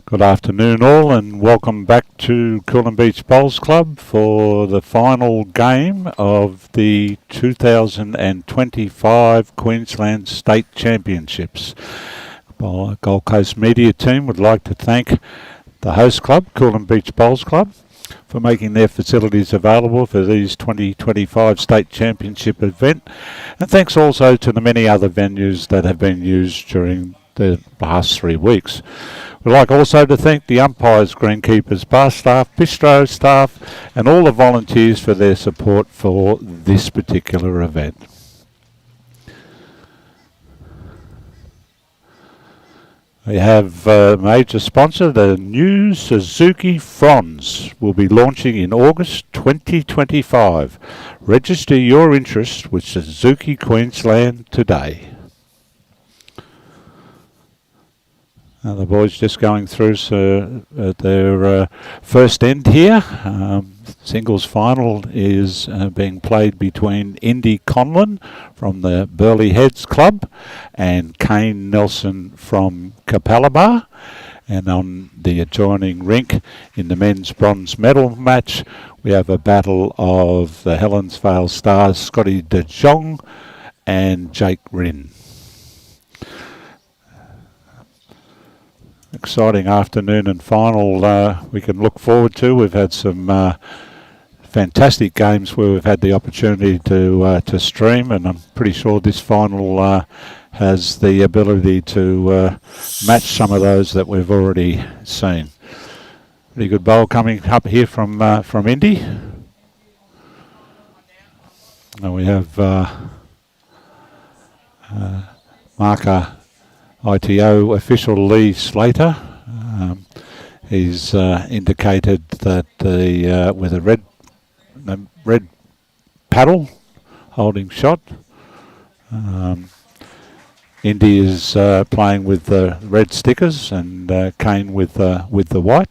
Good afternoon all, and welcome back to Coolum Beach Bowls Club for the final game of the 2025 Queensland State Championships. Our Gold Coast media team would like to thank the host club, Coolum Beach Bowls Club, for making their facilities available for these 2025 State Championship event, and thanks also to the many other venues that have been used during the last 3 weeks. We'd like also to thank the umpires, greenkeepers, bar staff, bistro staff and all the volunteers for their support for this particular event. We have a major sponsor, the new Suzuki Fronds will be launching in August 2025. Register your interest with Suzuki Queensland today. The boys just going through their first end here. Singles final is being played between Indi Conlan from the Burleigh Heads club and Kane Nelson from Capalaba. And on the adjoining rink in the men's bronze medal match, we have a battle of the Helensvale Stars, Scotty De Jong and Jake Rinn. Exciting afternoon and final we can look forward to. We've had some fantastic games where we've had the opportunity to stream, and I'm pretty sure this final has the ability to match some of those that we've already seen. Pretty good bowl coming up here from Indy. And we have marker ITO official Lee Slater. He's indicated that with a red paddle holding shot. Indy is playing with the red stickers and Kane with the white.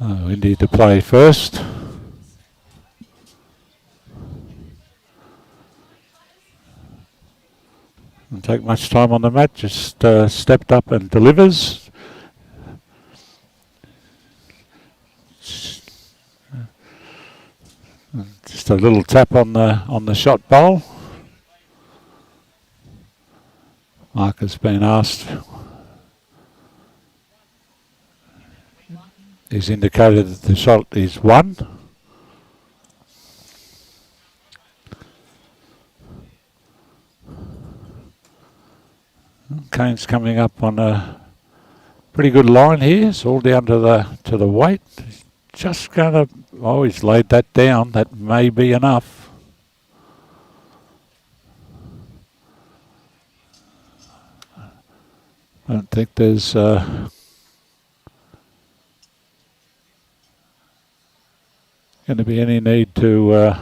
Indy to play first. Didn't take much time on the mat, just stepped up and delivers. Just a little tap on the shot bowl. Marker's been asked. He's indicated that the shot is 1. Kane's coming up on a pretty good line here. It's all down to the weight. He's just going to. Oh, he's laid that down. That may be enough. I don't think there's. Going to be any need to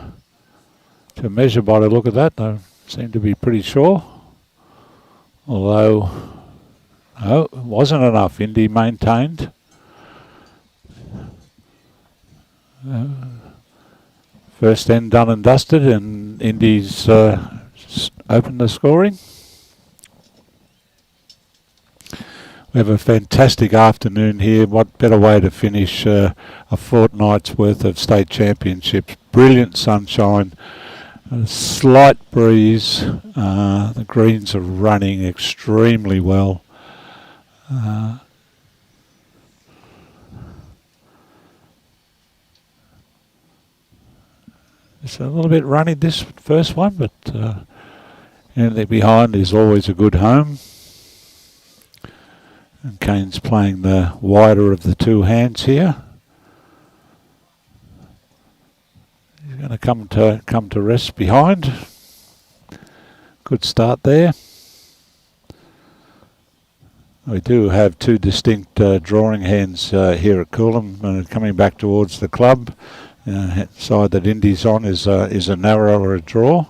measure by the look of that. They seem to be pretty sure. Although, no, it wasn't enough. Indy maintained. First end done and dusted, and Indy's opened the scoring. We have a fantastic afternoon here. What better way to finish a fortnight's worth of state championships. Brilliant sunshine, a slight breeze. The greens are running extremely well. It's a little bit runny, this first one, but anything behind is always a good home. And Kane's playing the wider of the two hands here. He's going to come to rest behind. Good start there. We do have two distinct drawing hands here at Coolum, coming back towards the club. Side that Indy's on is a narrower draw.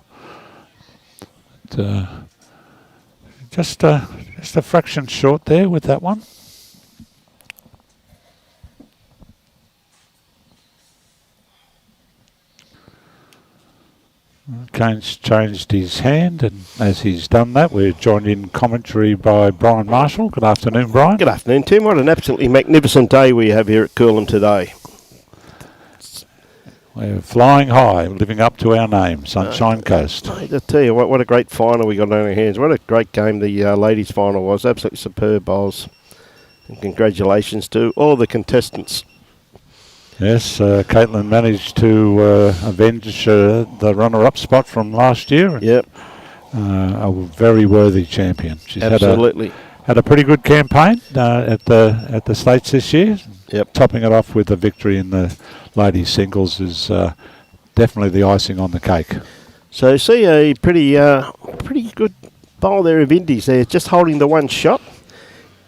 just a fraction short there with that one. Kane's changed his hand, and as he's done that, we're joined in commentary by Brian Marshall. Good afternoon, Brian. Good afternoon, Tim. What an absolutely magnificent day we have here at Coolum today. We're flying high, living up to our name, Sunshine Coast. Mate, I tell you what a great final we got on our hands. What a great game the ladies' final was. Absolutely superb bowls. And congratulations to all the contestants. Yes, Caitlin managed to avenge the runner-up spot from last year. Yep. A very worthy champion. She's absolutely had a pretty good campaign at the States this year. Yep. Topping it off with a victory in the ladies' singles is definitely the icing on the cake. So see a pretty good bowl there of Indies there, just holding the one shot.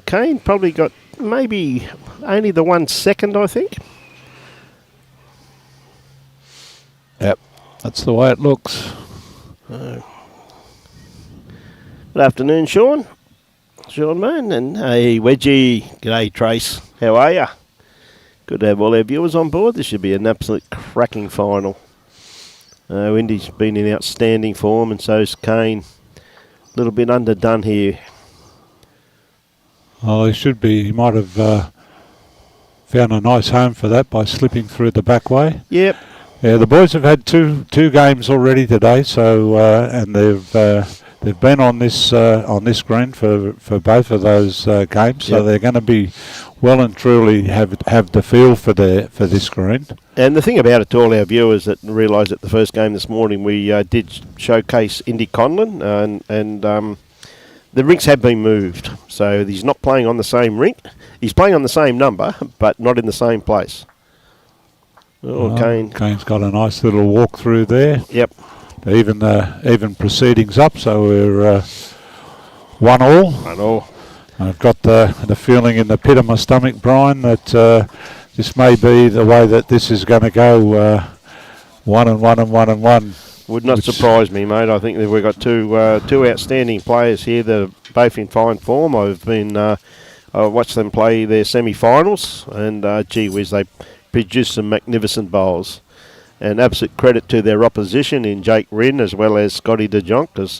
Kane probably got maybe only the 1 second, I think. Yep, that's the way it looks. Good afternoon, Sean. Sean Moon and hey, Wedgie. G'day, Trace. How are ya? Good to have all our viewers on board. This should be an absolute cracking final. Indy's been in outstanding form, and so's Kane. A little bit underdone here. Oh, he should be. He might have found a nice home for that by slipping through the back way. Yep. Yeah, the boys have had two games already today, so and they've been on this green for both of those games, so they're going to be well and truly have the feel for this green. And the thing about it, to all our viewers that realise that the first game this morning we did showcase Indi Conlan, and the rinks have been moved, so he's not playing on the same rink. He's playing on the same number, but not in the same place. Oh, Kane's got a nice little walk through there. Yep. Even proceedings up, so we're 1-1. 1-1. I've got the feeling in the pit of my stomach, Brian, that this may be the way that this is going to go. 1-1. Would not surprise me, mate. I think that we've got two outstanding players here that are both in fine form. I've watched them play their semi-finals, and gee whiz, they produced some magnificent bowls. And absolute credit to their opposition in Jake Rinn as well as Scotty De Jonk, because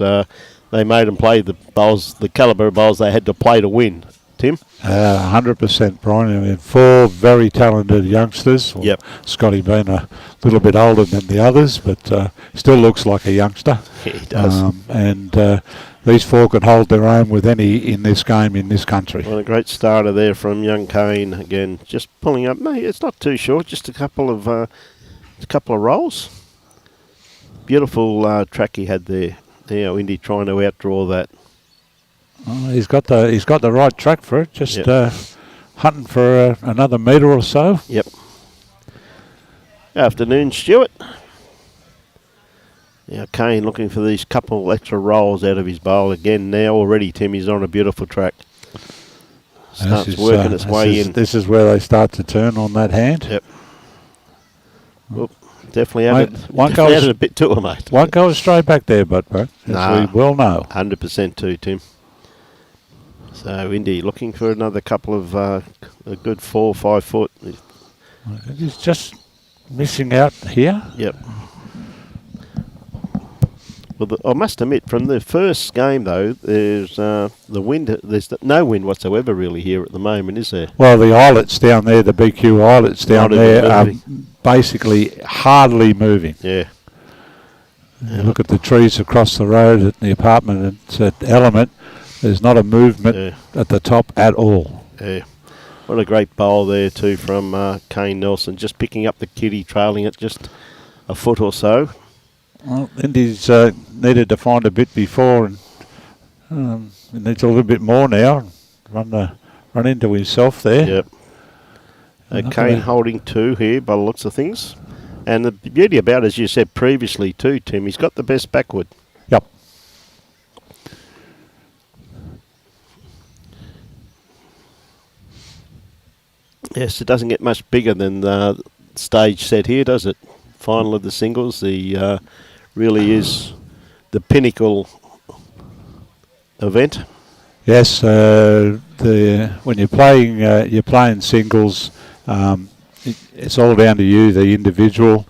they made them play the bowls, the calibre of bowls they had to play to win. Tim? 100%, Brian. I mean, 4 very talented youngsters. Well, yep. Scotty being a little bit older than the others, but still looks like a youngster. Yeah, he does. And these 4 could hold their own with any in this game in this country. Well, a great starter there from young Kane. Again, just pulling up. Mate, it's not too short, just a couple of rolls. Beautiful track he had there. Now Indy trying to outdraw that. Oh, he's got the right track for it. Just hunting for another metre or so. Yep. Afternoon, Stuart. Now Kane looking for these couple extra rolls out of his bowl again. Now already, Tim, he's on a beautiful track. Starts working its way in. This is where they start to turn on that hand. Yep. Well, definitely added a bit to it, mate. Won't go straight back there, but as we well know. 100% too, Tim. So Indy looking for another couple of a good 4 or 5 foot. He's just missing out here. Yep. Well, I must admit, from the first game though, there's the wind. There's no wind whatsoever really here at the moment, is there? Well, the islets down there, the BQ islets down there, are basically hardly moving. Yeah. Look at the trees across the road at the apartment. It's at Element. There's not a movement at the top at all. Yeah. What a great bowl there too from Kane Nelson, just picking up the kitty, trailing it just a foot or so. Well, Indy's needed to find a bit before, and he needs a little bit more now. Run into himself there. Yep. Kane holding 2 here by the looks of things. And the beauty about it, as you said previously too, Tim, he's got the best backward. Yep. Yes, it doesn't get much bigger than the stage set here, does it? Final of the singles, the really is the pinnacle event. Yes, when you're playing singles, it's all down to you, the individual.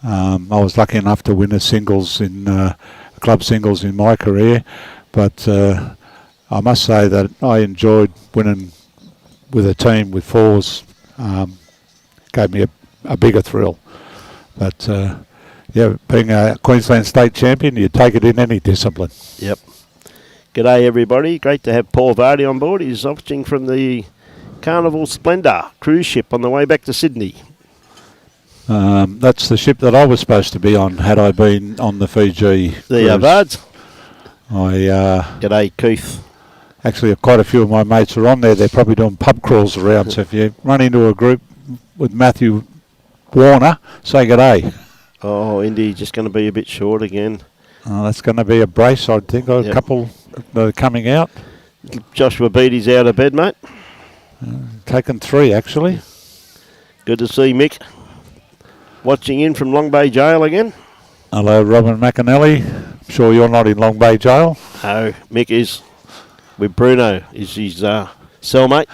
I was lucky enough to win a club singles in my career, but I must say that I enjoyed winning with a team with fours. Gave me a bigger thrill. But being a Queensland state champion, you take it in any discipline. Yep. G'day everybody. Great to have Paul Vardy on board. He's watching from the Carnival Splendour cruise ship on the way back to Sydney. That's the ship that I was supposed to be on had I been on the Fiji There you are, buds. G'day, Keith. Actually, quite a few of my mates are on there. They're probably doing pub crawls around. So if you run into a group with Matthew Warner, say g'day. Oh, Indy just going to be a bit short again. That's going to be a brace, I think. A couple that are coming out. Joshua Beattie's out of bed, mate. Taken 3, actually. Good to see Mick watching in from Long Bay Jail again. Hello, Robin McAnally. I'm sure you're not in Long Bay Jail. No, Mick is with Bruno. Is his cellmate.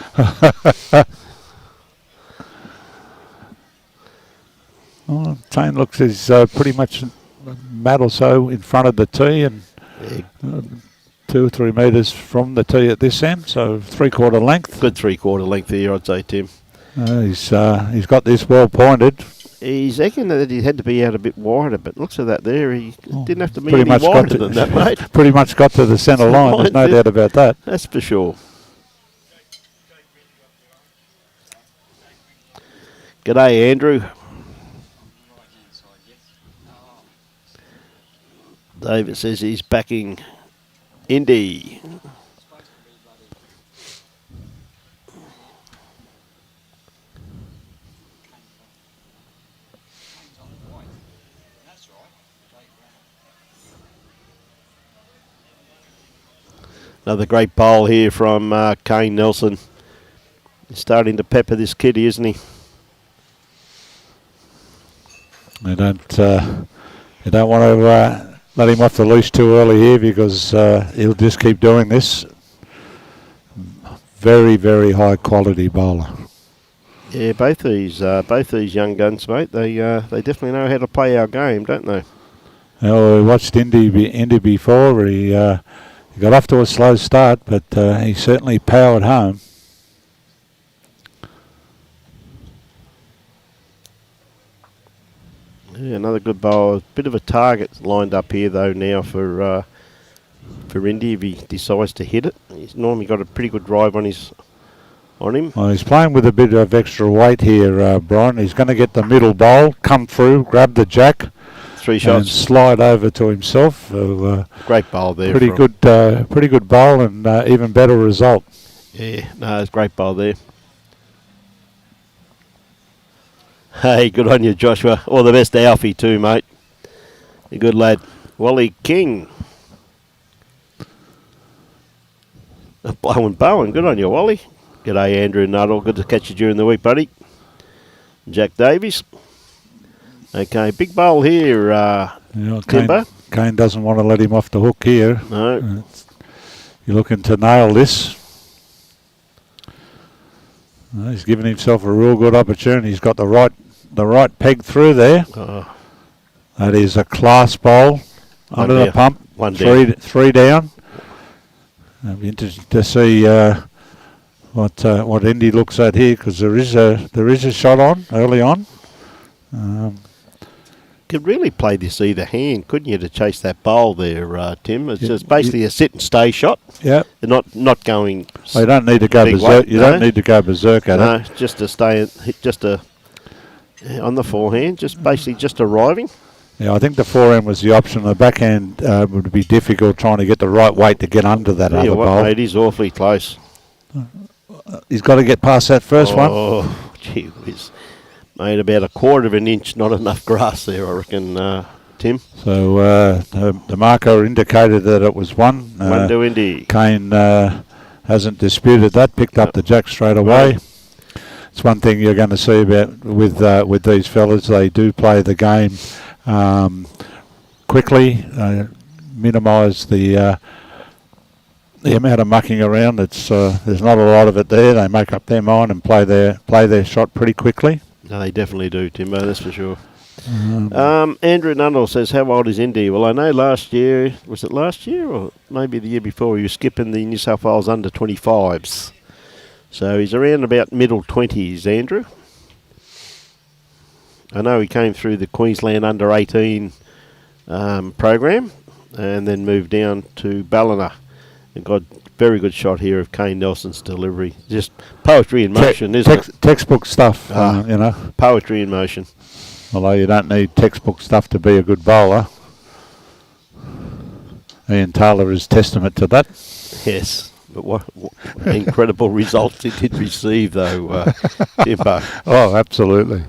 Oh, Tane looks is pretty much a mat or so in front of the tee and 2 or 3 metres from the tee at this end, so 3/4 length. Good 3/4 length there, I'd say, Tim. He's got this well pointed. He's thinking that he had to be out a bit wider, but looks at that there, he didn't have to be pretty any much wider than that, mate. Pretty much got to the centre line, there's no doubt about that. That's for sure. G'day, Andrew. David says he's backing Indy. Another great bowl here from Kane Nelson. He's starting to pepper this kiddie, isn't he? You don't want to let him off the leash too early here because he'll just keep doing this. Very, very high quality bowler. Yeah, both these young guns, mate. They definitely know how to play our game, don't they? Well, we watched Indy before. He got off to a slow start, but he certainly powered home. Yeah, another good bowler. Bit of a target lined up here though now for Indy if he decides to hit it. He's normally got a pretty good drive on him. Well, he's playing with a bit of extra weight here, Brian. He's going to get the middle bowl, come through, grab the jack, 3 shots, and slide over to himself. So, great bowl there. Pretty good bowl, and even better result. Yeah, no, it's a great bowl there. Hey, good on you, Joshua. All the best to Alfie too, mate. You're a good lad. Wally King. Bowen, good on you, Wally. G'day, Andrew Nuttall. Good to catch you during the week, buddy. Jack Davies. Okay, big bowl here, Timber. Kane doesn't want to let him off the hook here. No. You're looking to nail this. He's given himself a real good opportunity. He's got the right peg through there. That is a class bowl under the pump. 1 down. 3 down. I'll be interested to see what Indy looks at here because there is a shot on early on. Could really play this either hand, couldn't you, to chase that bowl there, Tim? It's just basically a sit and stay shot. Yeah. They're not going. Well, you don't need to go berserk. You don't need to go berserk at it. No, just to stay, on the forehand, basically just arriving. Yeah, I think the forehand was the option. The backhand would be difficult trying to get the right weight to get under that other bowl. Mate, he's awfully close. He's got to get past that first one. Oh, gee whiz. Made about 1/4 of an inch, not enough grass there, I reckon, Tim. So the marker indicated that it was 1. 1 to Indy. Kane hasn't disputed that, picked up the jack straight away. It's one thing you're going to see about with these fellas. They do play the game quickly, minimise the the amount of mucking around, it's there's not a lot of it there. They make up their mind and play their shot pretty quickly. No, they definitely do, Timbo, that's for sure. Andrew Nunnall says, how old is Indy? Well, I know last year, was it last year or maybe the year before, he was skipping the New South Wales under 25s. So he's around about middle 20s, Andrew. I know he came through the Queensland under 18 program and then moved down to Ballina and got a very good shot here of Kane Nelson's delivery. Just poetry in motion, isn't it? Textbook stuff, you know. Poetry in motion. Although you don't need textbook stuff to be a good bowler. Ian Taylor is testament to that. Yes, but what incredible results he did receive, though, Timbo. Oh, absolutely.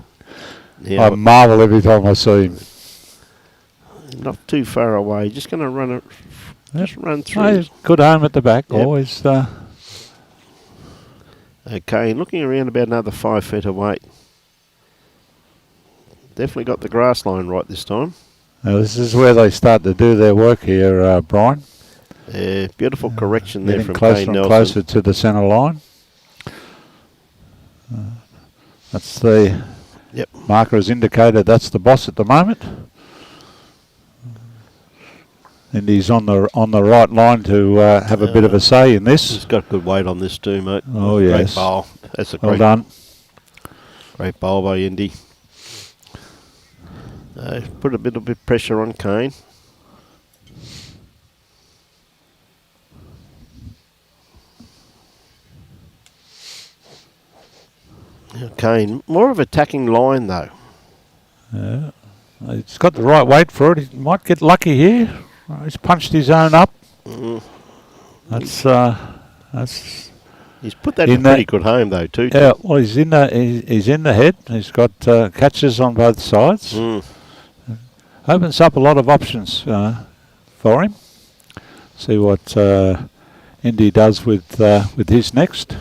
Yeah, I marvel every time I see him. Not too far away. Just going to run it. Just run through. Oh, good home at the back. Yep. Always. Okay, looking around about another 5 feet away. Definitely got the grass line right this time. Now this is where they start to do their work here, Brian. Yeah, beautiful correction there from closer Kane and Nelson. closer to the centre line. That's the marker has indicated that's the boss at the moment. And he's on the right line to have a bit of a say in this. He's got good weight on this too, mate. Oh, great yes. bowl. That's a Well great, done. great bowl by Indy. Put a bit of pressure on Kane. Kane, more of attacking line though. Yeah. He's got the right weight for it. He might get lucky here. He's punched his own up. That's He's put that in a pretty good home though too. Yeah, well he's in the head. He's got catches on both sides. Opens up a lot of options for him. See what Indy does with his next.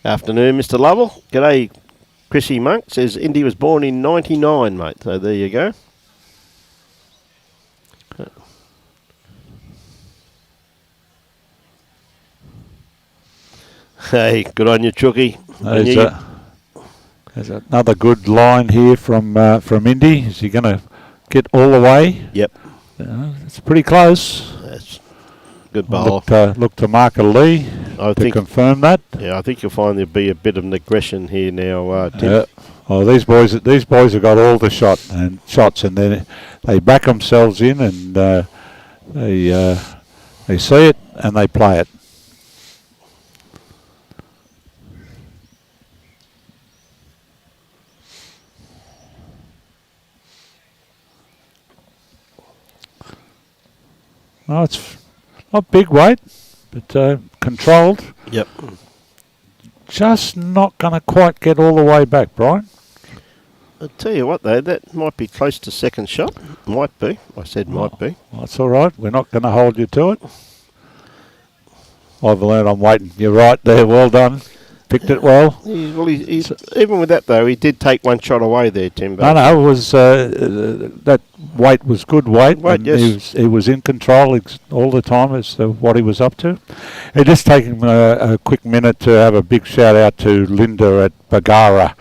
Afternoon, Mr. Lovell. G'day, Chrissy Monk. Says Indy was born in 99, mate. So there you go. Hey, good on you, Chookie. There's another good line here from Indy. Is he going to get all the way? Yep. It's pretty close. That's good bowl. Look to Marker Lee to confirm that. Yeah, I think you'll find there'll be a bit of an aggression here now, Tim. Oh, these boys have got all the shots, and then they back themselves in, and they see it and they play it. Oh, it's not big weight, but controlled. Yep. Just not going to quite get all the way back, Brian. I'll tell you what, though, that might be close to second shot. Might be. I said might be. Well, that's all right. We're not going to hold you to it. I've learned I'm waiting. You're right there. Well done. Picked it well. He's even with that, though, he did take one shot away there, Timbo. No, it was that weight was good weight. Yes. He was in control all the time as to what he was up to. It just taking a quick minute to have a big shout out to Linda at Bagara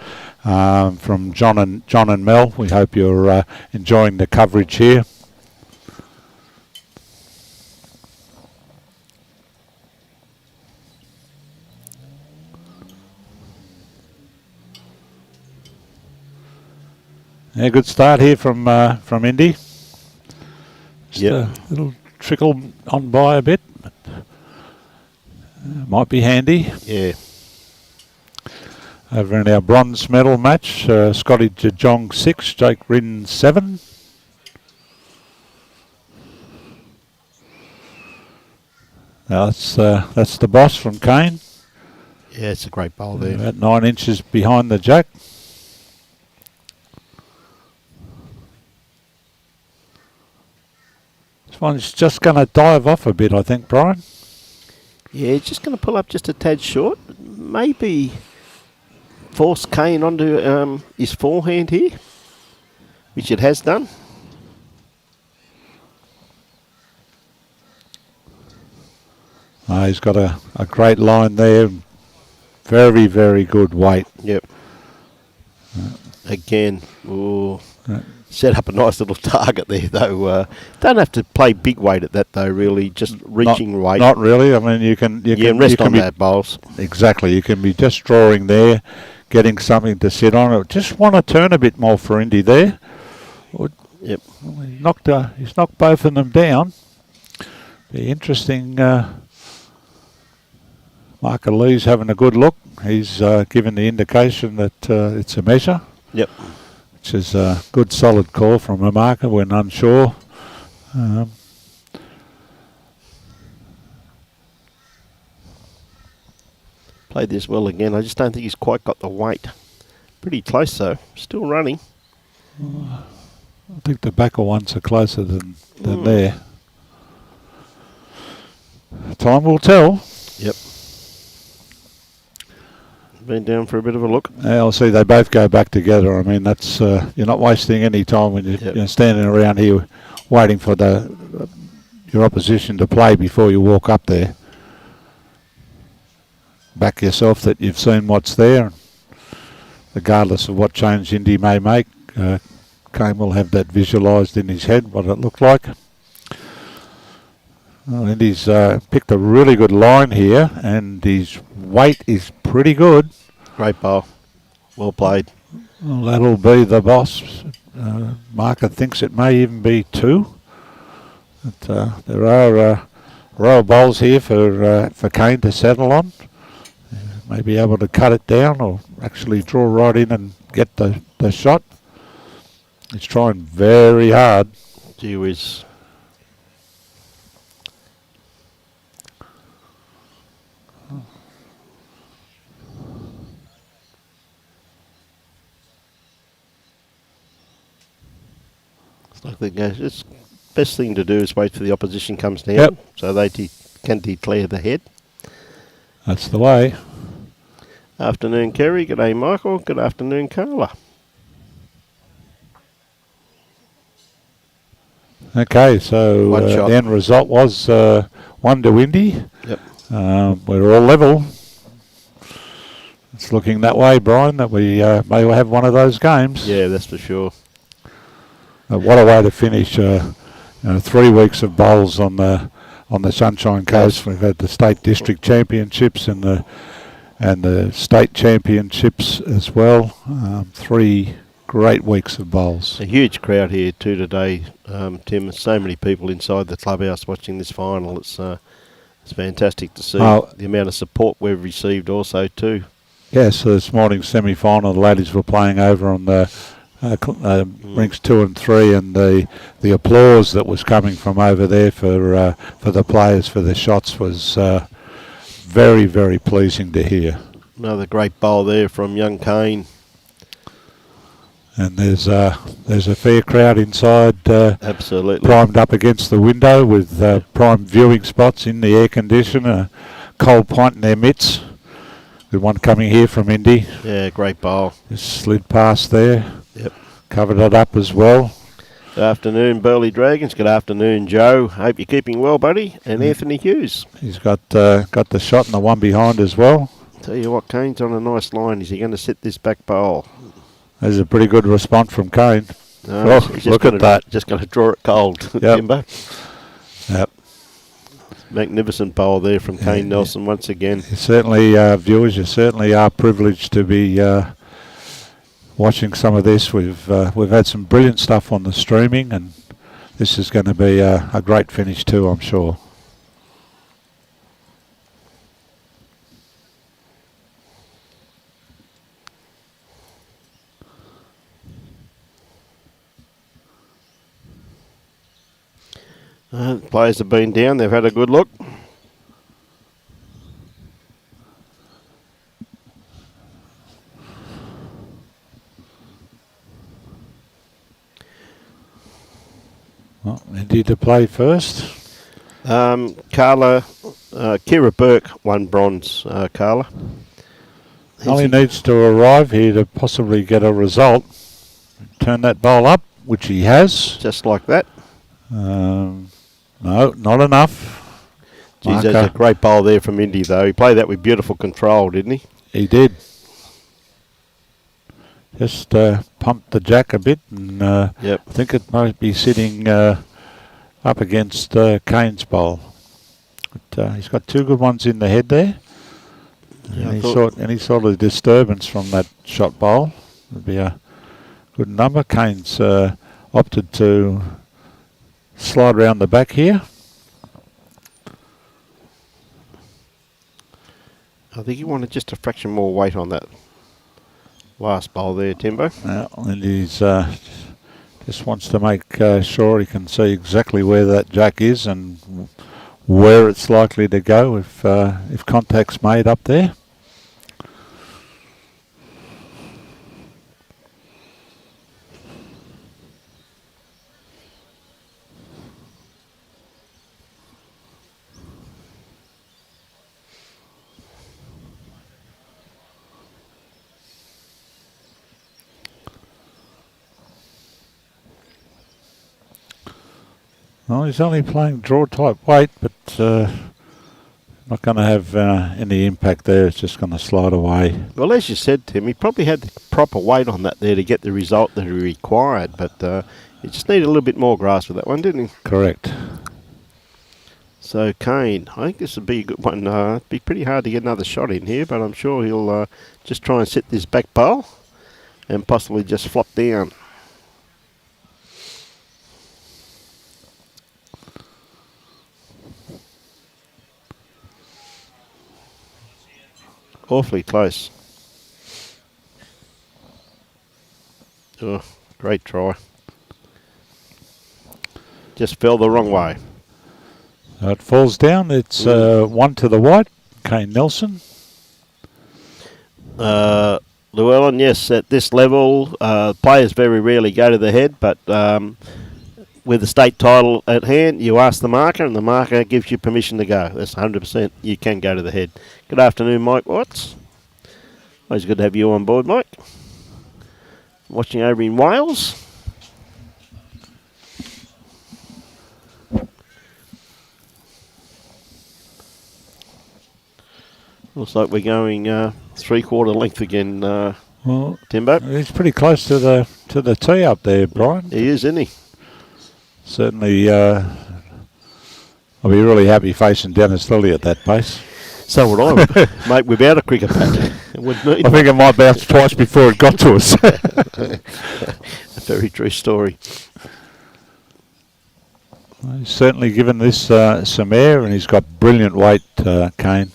from John and Mel. We hope you're enjoying the coverage here. Yeah, good start here from Indy. Just a little trickle on by a bit. But, might be handy. Yeah. Over in our bronze medal match, Scotty Jejong 6, Jake Rin 7. Now that's the boss from Kane. Yeah, it's a great bowl there. About 9 inches behind the jack. One's just going to dive off a bit, I think, Brian. Yeah, he's just going to pull up just a tad short. Maybe force Kane onto his forehand here, which it has done. He's got a great line there. Very, very good weight. Yep. Again, set up a nice little target there, though. Don't have to play big weight at that, though, really. Just reaching weight. Not really. I mean, you can rest on that, Bowles. Exactly. You can be just drawing there, getting something to sit on. Just want to turn a bit more for Indy there. Yep. He's knocked both of them down. Be interesting. Marker Lee's having a good look. He's given the indication that it's a measure. Yep. Which is a good solid call from a marker when unsure. Played this well again. I just don't think he's quite got the weight. Pretty close though. Still running. I think the backer ones are closer than there. Time will tell. Yep. Been down for a bit of a look. I'll see they both go back together. I mean, that's you're not wasting any time when you're standing around here waiting for your opposition to play before you walk up there. Back yourself that you've seen what's there. Regardless of what change Indy may make, Kane will have that visualised in his head, what it looked like. Well, Indy's picked a really good line here, and his weight is pretty good. Great bowl. Well played. Well, that'll be the boss. Marker thinks it may even be 2. But, there are royal bowls here for Kane to settle on. May be able to cut it down or actually draw right in and get the shot. He's trying very hard. Gee whiz. It's best thing to do is wait for the opposition comes down, so they can declare the head. That's the way. Afternoon, Kerry. Good day, Michael. Good afternoon, Carla. Okay, so the end result was 1 to Indy. Yep. We're all level. It's looking that way, Brian, that we may have one of those games. Yeah, that's for sure. What a way to finish 3 weeks of bowls on the Sunshine Coast. Yes. We've had the state district championships and the state championships as well. 3 great weeks of bowls. A huge crowd here too today, Tim. So many people inside the clubhouse watching this final. It's fantastic to see the amount of support we've received also too. Yes, so this morning's semi-final, the ladies were playing over on the rinks 2 and 3, and the applause that was coming from over there for the players for the shots was very, very pleasing to hear. Another great bowl there from young Kane. And there's a fair crowd inside. Absolutely. Primed up against the window with prime viewing spots in the air conditioner, cold pint in their mitts. Good one coming here from Indy. Yeah, great bowl. Just slid past there. Yep. Covered it up as well. Good afternoon, Burleigh Dragons. Good afternoon, Joe. Hope you're keeping well, buddy. And Anthony Hughes. He's got the shot and the one behind as well. Tell you what, Kane's on a nice line. Is he going to set this back bowl? There's a pretty good response from Kane. Look at that. Just going to draw it cold. Yep. Timber. Yep. Magnificent bowl there from Kane Nelson once again. You certainly, viewers, you certainly are privileged to be watching some of this. We've had some brilliant stuff on the streaming, and this is going to be a great finish too, I'm sure. Players have been down. They've had a good look. Well, Indy to play first. Carla, Kira Burke won bronze, Carla. Only needs to arrive here to possibly get a result. Turn that bowl up, which he has. Just like that. No, not enough. Geez, that's a great bowl there from Indy, though. He played that with beautiful control, didn't he? He did. Just pumped the jack a bit, and I think it might be sitting up against Kane's bowl. But, he's got two good ones in the head there. Yeah, Any sort of disturbance from that shot bowl would be a good number. Kane's opted to slide around the back here. I think he wanted just a fraction more weight on that last bowl there, Timbo. And he's just wants to make sure he can see exactly where that jack is and where it's likely to go if contact's made up there. Well, he's only playing draw type weight, but not going to have any impact there. It's just going to slide away. Well, as you said, Tim, he probably had the proper weight on that there to get the result that he required, but he just needed a little bit more grass with that one, didn't he? Correct. So Kane, I think this would be a good one. It'd be pretty hard to get another shot in here, but I'm sure he'll just try and sit this back bowl and possibly just flop down. Awfully close. Oh, great try. Just fell the wrong way. It falls down. It's one to the white. Kane Nelson. Llewellyn, yes, at this level, players very rarely go to the head, but with the state title at hand, you ask the marker, and the marker gives you permission to go. That's 100%. You can go to the head. Good afternoon, Mike Watts. Always good to have you on board, Mike. Watching over in Wales. Looks like we're going 3/4 length again, Well, Timbo. he's pretty close to the tee up there, Brian. He is, isn't he? Certainly, I'll be really happy facing Dennis Lilly at that pace. So would I, mate, without a cricket bat. I think it might bounce twice before it got to us. A very true story. Well, he's certainly given this some air, and he's got brilliant weight, Kane.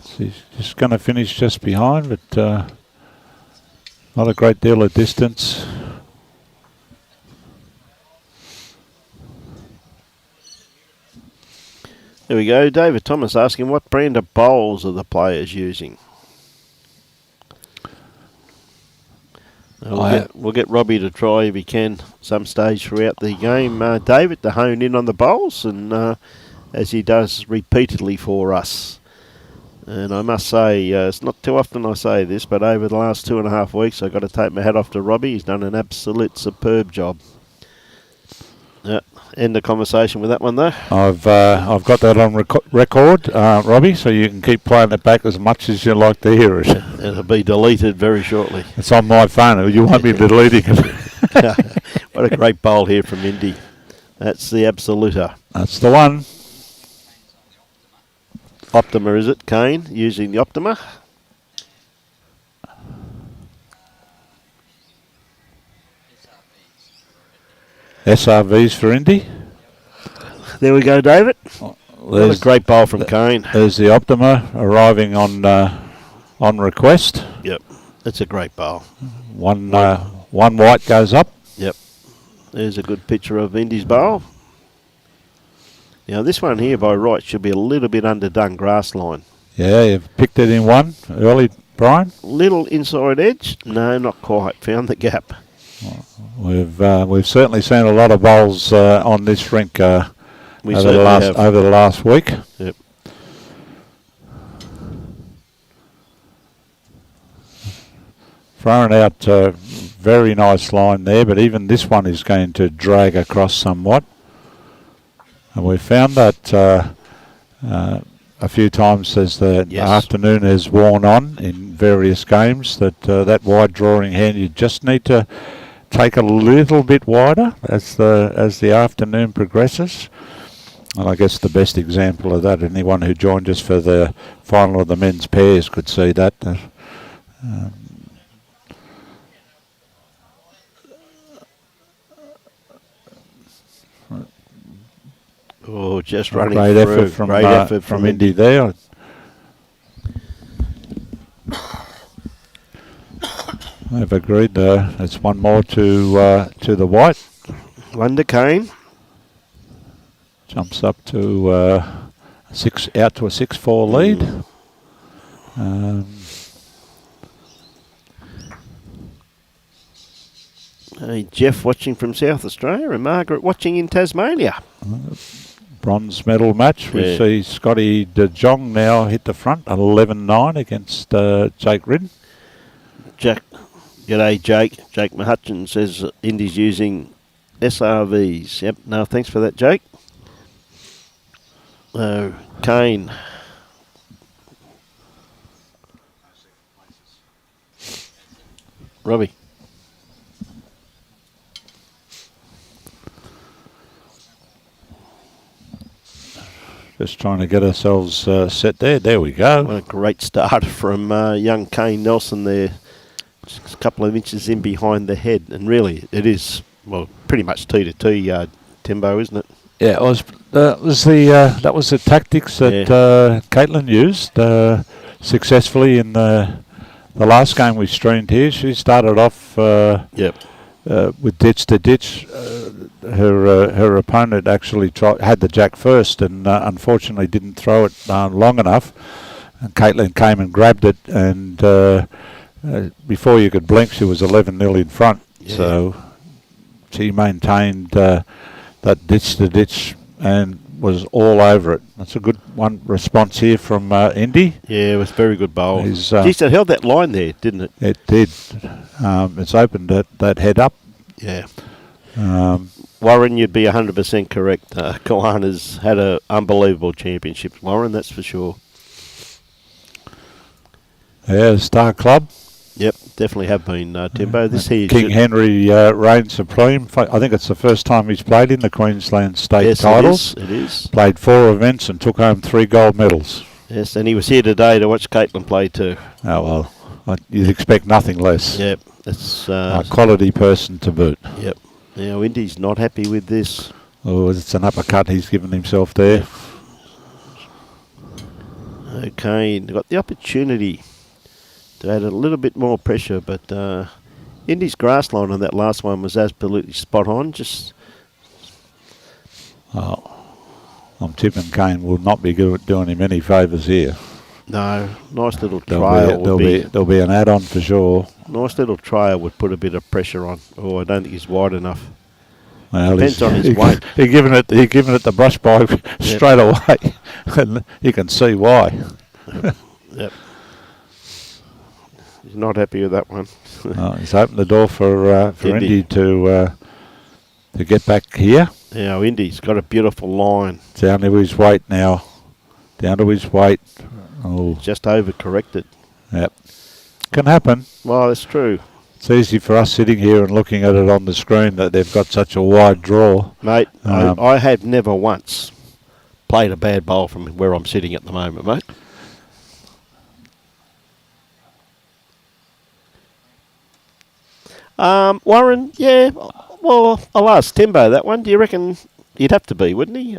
So he's just going to finish just behind, but not a great deal of distance. There we go. David Thomas asking what brand of bowls are the players using? We'll get Robbie to try if he can some stage throughout the game, David, to hone in on the bowls, and as he does repeatedly for us. And I must say, it's not too often I say this, but over the last 2.5 weeks, I've got to take my hat off to Robbie. He's done an absolute superb job. End the conversation with that one, though. I've got that on record, Robbie, so you can keep playing it back as much as you like to hear it. It'll be deleted very shortly. It's on my phone. You won't be deleting it. What a great bowl here from Indy. That's the absoluter. That's the one. Optima, is it, Kane? Using the Optima. SRVs for Indy. There we go, David. There's a great bowl from Kane. There's the Optima arriving on request. Yep, it's a great bowl. One white goes up. Yep. There's a good picture of Indy's bowl. Now this one here by right should be a little bit underdone grass line. Yeah, you've picked it in one early, Brian. Little inside edge. No, not quite. Found the gap. We've certainly seen a lot of bowls on this rink over the last week. Yep. Throwing out a very nice line there, but even this one is going to drag across somewhat. And we found that a few times as the afternoon has worn on in various games, that that wide drawing hand, you just need to take a little bit wider as the afternoon progresses. And I guess the best example of that, anyone who joined us for the final of the men's pairs could see that. Oh, just running great through. effort from Indi there. I've agreed. It's one more to the white. One to Kane. Jumps up to out to a 6-4 lead. Hey, Jeff watching from South Australia and Margaret watching in Tasmania. Bronze medal match. We see Scotty De Jong now hit the front, 11-9 against Jake Ridden. G'day, Jake. Jake Mahutchin says Indi's using SRVs. Yep, no, thanks for that, Jake. Kane. Robbie. Just trying to get ourselves set there. There we go. What a great start from young Kane Nelson there. Just a couple of inches in behind the head. And really, it is, well, pretty much T to T, Timbo, isn't it? Yeah, that was the tactics that Caitlin used successfully in the last game we streamed here. She started off with ditch to ditch. Her opponent actually had the jack first and unfortunately didn't throw it long enough. And Caitlin came and grabbed it, and before you could blink, she was 11-0 in front. Yeah. So she maintained that ditch to ditch and was all over it. That's a good one response here from Indi. Yeah, it was very good bowl. Geez, it held that line there, didn't it? It did. It's opened that head up. Yeah. Warren, you'd be 100% correct. Kalana's had an unbelievable championship, Warren, that's for sure. Yeah, Star Club. Yep, definitely have been, Timbo. This here King Henry reigns supreme. I think it's the first time he's played in the Queensland state titles. It is. Played 4 events and took home 3 gold medals. Yes, and he was here today to watch Caitlin play too. Oh, well, you'd expect nothing less. Yep. It's a quality person to boot. Yep. Now, Indy's not happy with this. Oh, it's an uppercut he's given himself there. Okay, got the opportunity to add a little bit more pressure, but Indy's grass line on that last one was absolutely spot on. I'm tipping Kane will not be doing him any favours here. No, nice little trail. There'll be an add-on for sure. Nice little trail would put a bit of pressure on. Oh, I don't think he's wide enough. Well, depends on his weight. He's given it the brush by straight away, and you can see why. Yep. He's not happy with that one. He's opened the door for Indy to get back here. Yeah, Indy's got a beautiful line. Down to his weight now. Down to his weight. Oh, just over-corrected. Yep. Can happen. Well, that's true. It's easy for us sitting here and looking at it on the screen that they've got such a wide draw. Mate, I have never once played a bad bowl from where I'm sitting at the moment, mate. Warren, yeah, well, I'll ask Timbo that one. Do you reckon he'd have to be, wouldn't he?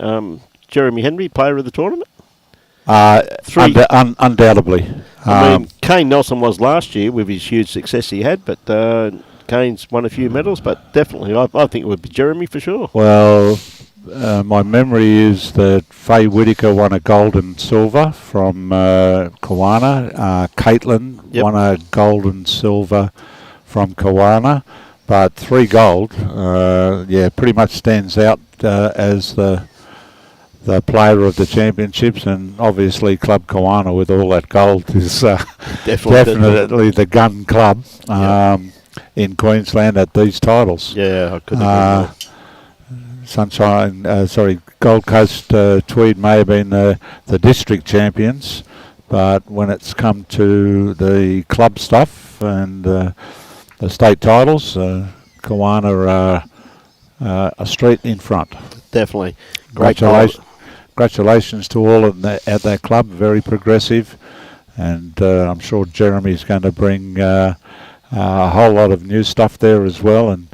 Jeremy Henry, player of the tournament? Undoubtedly. I mean, Kane Nelson was last year with his huge success he had, but Kane's won a few medals, but definitely I think it would be Jeremy for sure. Well, my memory is that Faye Whitaker won a gold and silver from Kawana. Caitlin won a gold and silver from Kawana, but 3 gold, pretty much stands out as the player of the championships, and obviously Club Kawana with all that gold is definitely the gun club in Queensland at these titles. Yeah, I couldn't agree more. Gold Coast Tweed may have been the district champions, but when it's come to the club stuff and the state titles, Kawana are a street in front. Definitely. Congratulations to all of at that club, very progressive, and I'm sure Jeremy's going to bring a whole lot of new stuff there as well. And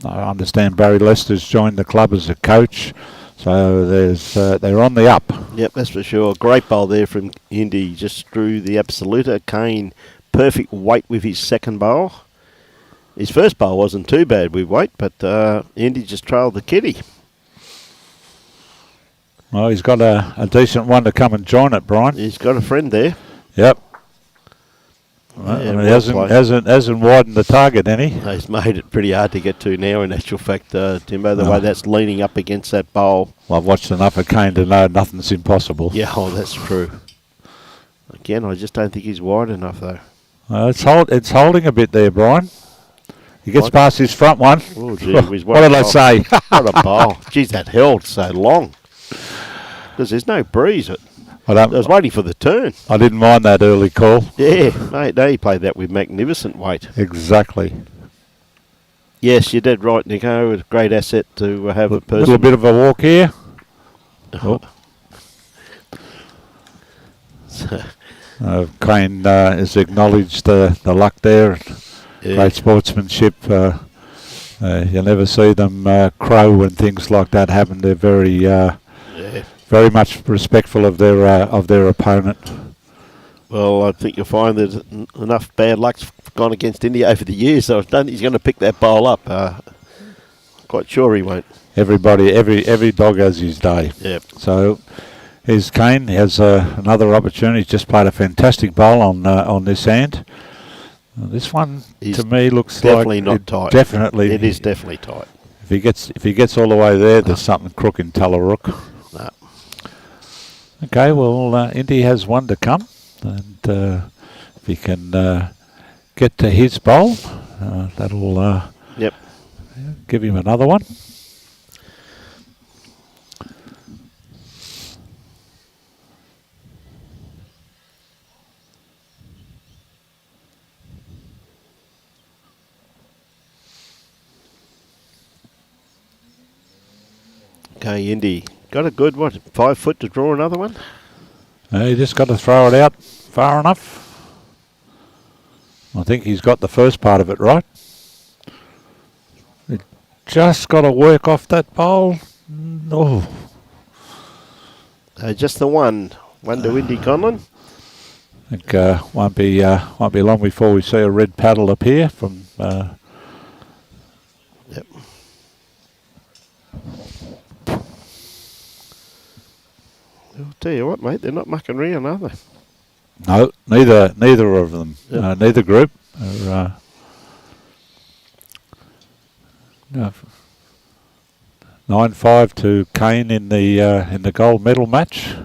I understand Barry Lester's joined the club as a coach, so they're on the up. Yep, that's for sure. Great bowl there from Indy, just drew the absoluta. Kane, perfect weight with his second bowl. His first bowl wasn't too bad with weight, but Indy just trailed the kitty. Well, he's got a decent one to come and join it, Brian. He's got a friend there. Yep. Yeah, he hasn't widened the target any. He's made it pretty hard to get to now, in actual fact, Timbo, the way that's leaning up against that bowl. Well, I've watched enough of Kane to know nothing's impossible. Yeah, that's true. Again, I just don't think he's wide enough, though. It's holding a bit there, Brian. He gets past his front one. Oh, gee whiz, what did I say? What a bowl. Geez, that held so long. Because there's no breeze. I was waiting for the turn. I didn't mind that early call. Yeah, mate, no, he played that with magnificent weight. Exactly. Yes, you did right, Nico. It's a great asset to have a person. A little bit of a walk here. Oh. Kane has acknowledged the luck there. Yeah. Great sportsmanship. You never see them crow when things like that happen. They're very much respectful of their opponent. Well, I think you'll find that enough bad luck's gone against India over the years, so I don't think he's going to pick that bowl up. Quite sure he won't. Every dog has his day. Yep. So here's Kane. He has another opportunity. He's just played a fantastic bowl on this hand. This one to me looks definitely like not tight. Definitely, it is definitely tight. If he gets all the way there, there's something crook in Tullarook. No. Okay, well, Indy has one to come, and if he can get to his bowl, that'll give him another one. Okay, Indy. Got a good, 5 foot to draw another one? You just got to throw it out far enough. I think he's got the first part of it right. It just got to work off that bowl. Oh. Just the one to Indi Conlan. I think won't be long before we see a red paddle appear from. Yep. I'll tell you what, mate, they're not mucking around, are they? No, neither of them. Yep. Neither group. 9-5 to Kane in the gold medal match,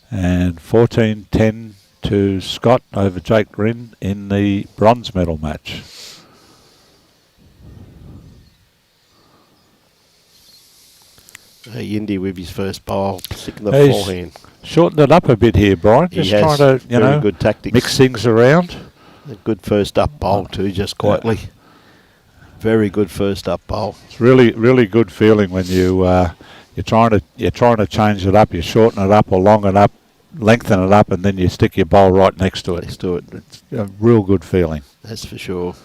and 14-10 to Scott over Jake Gryn in the bronze medal match. Indy with his first bowl, sticking the forehand. Shortened it up a bit here, Brian. Just trying to, good tactics. Mix things around. A good first up bowl too, just quietly. Yeah. Very good first up bowl. It's really good feeling when you're trying to change it up. You shorten it up or long it up, lengthen it up, and then you stick your bowl right next to it. It's a real good feeling. That's for sure.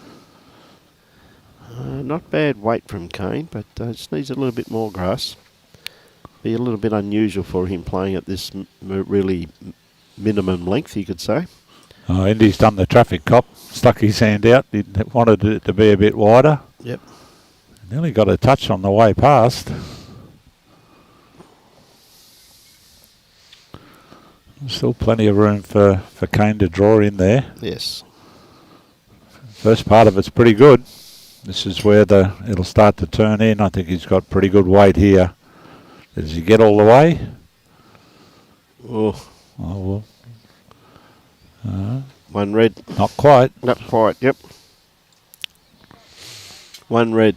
Not bad weight from Kane, but just needs a little bit more grass. Be a little bit unusual for him playing at this really minimum length, you could say. Indy's done the traffic cop, stuck his hand out. He wanted it to be a bit wider. Yep. Nearly got a touch on the way past. Still plenty of room for Kane to draw in there. Yes. First part of it's pretty good. This is where it'll start to turn in. I think he's got pretty good weight here. Does he get all the way? Oh well. One red. Not quite. Not quite, yep. One red.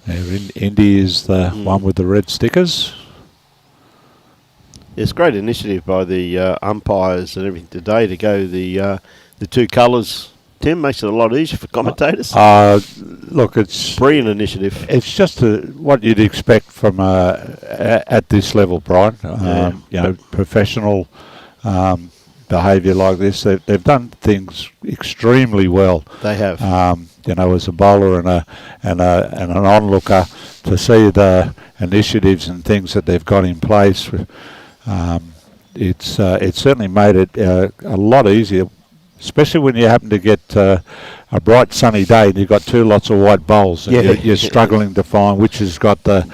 Indy is the one with the red stickers. It's great initiative by the umpires and everything today to go the two colours. Tim, makes it a lot easier for commentators. Look, it's brilliant initiative. It's just what you'd expect from at this level, Brian. Professional behaviour like this. They've done things extremely well. They have. As a bowler and an onlooker, to see the initiatives and things that they've got in place. It's certainly made it a lot easier, especially when you happen to get a bright sunny day and you've got two lots of white bowls and you're struggling to find which has got the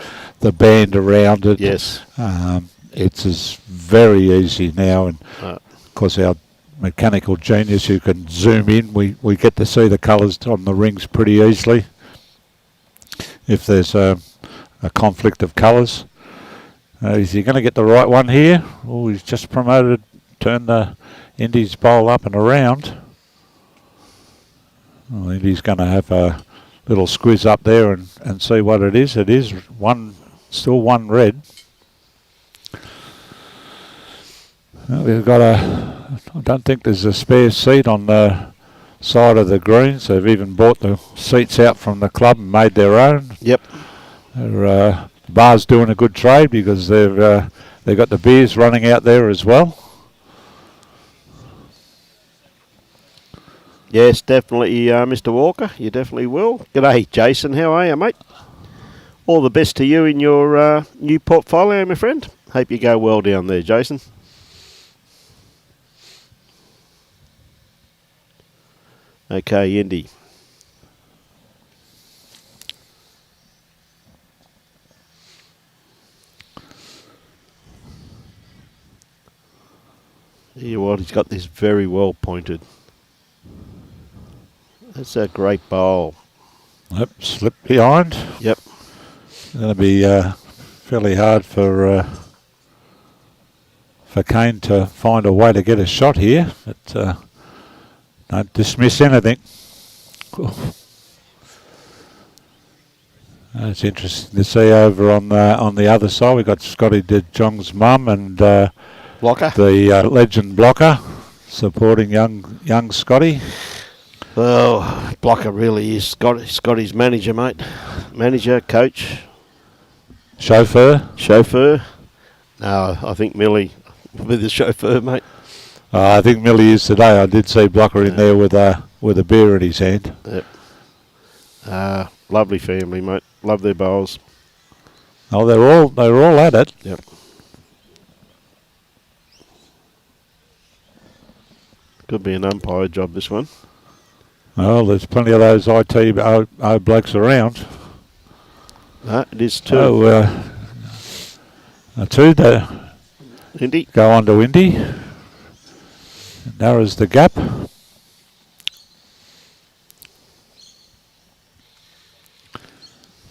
band around it. Yes. It's very easy now, and of course our mechanical genius who can zoom in, we get to see the colours on the rings pretty easily if there's a conflict of colours. Is he going to get the right one here? Oh, he's just promoted, turn the Indy's bowl up and around. Well, Indy's going to have a little squiz up there and see what it is. It is still one red. Well, we've got I don't think there's a spare seat on the side of the greens. They've even bought the seats out from the club and made their own. Yep. The bar's doing a good trade because they've got the beers running out there as well. Yes, definitely, Mr. Walker. You definitely will. G'day, Jason. How are you, mate? All the best to you in your new portfolio, my friend. Hope you go well down there, Jason. Okay, Indy. Yeah, well, he's got this very well pointed. That's a great bowl. Yep, slip behind. Yep. Going to be fairly hard for Kane to find a way to get a shot here, but don't dismiss anything. It's interesting to see over on the other side. We've got Scotty De Jong's mum and Blocker. The legend Blocker supporting young Scotty. Well, Blocker really is Scotty's manager, mate. Manager, coach. Chauffeur. No, I think Millie will be the chauffeur, mate. I think Millie is today. I did see Blocker in there with a beer in his hand. Yep. Lovely family, mate. Love their bowls. Oh, they're all at it. Yep. Could be an umpire job, this one. Well, there's plenty of those IT blokes around. No, it is two. Two to Indy. go on to Indy. Narrows the gap.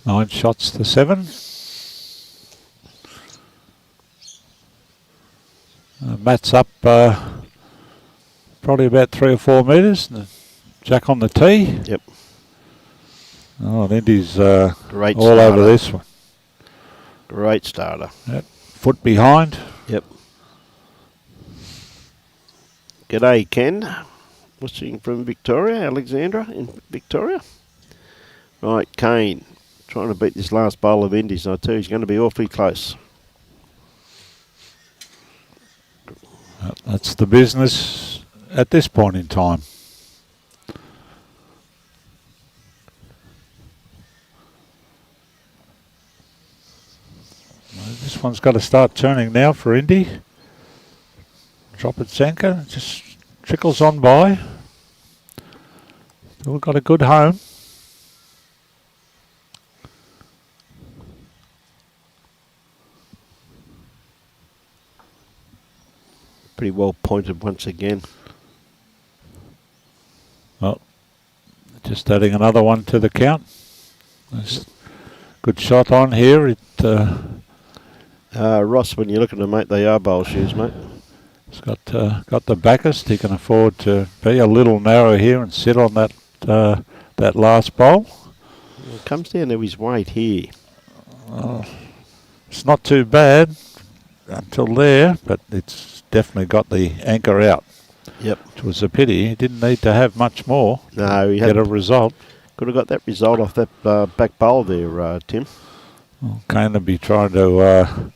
Nine shots to 7. Matt's up probably about 3 or 4 metres. Jack on the tee. Yep. Oh, and Indy's Great all starter. over this one. Great starter. Yep. Foot behind. Yep. G'day, Ken. Watching from Victoria, Alexandra in Victoria. Right, Kane. Trying to beat this last bowl of Indies. I tell you, he's going to be awfully close. That's the business at this point in time. This one's got to start turning now for Indy. Drop its anchor, just trickles on by. Still got a good home. Pretty well pointed once again. Well, just adding another one to the count. There's good shot on here. It Ross, when you look at them, mate, they are bowl shoes, mate. It's got the backest. He can afford to be a little narrow here and sit on that last bowl. Well, it comes down to his weight here. It's not too bad until there, but it's definitely got the anchor out. Yep. Which was a pity. He didn't need to have much more. No, he get a result. Could have got that result off that back bowl there, Tim. Well, Kane will be trying to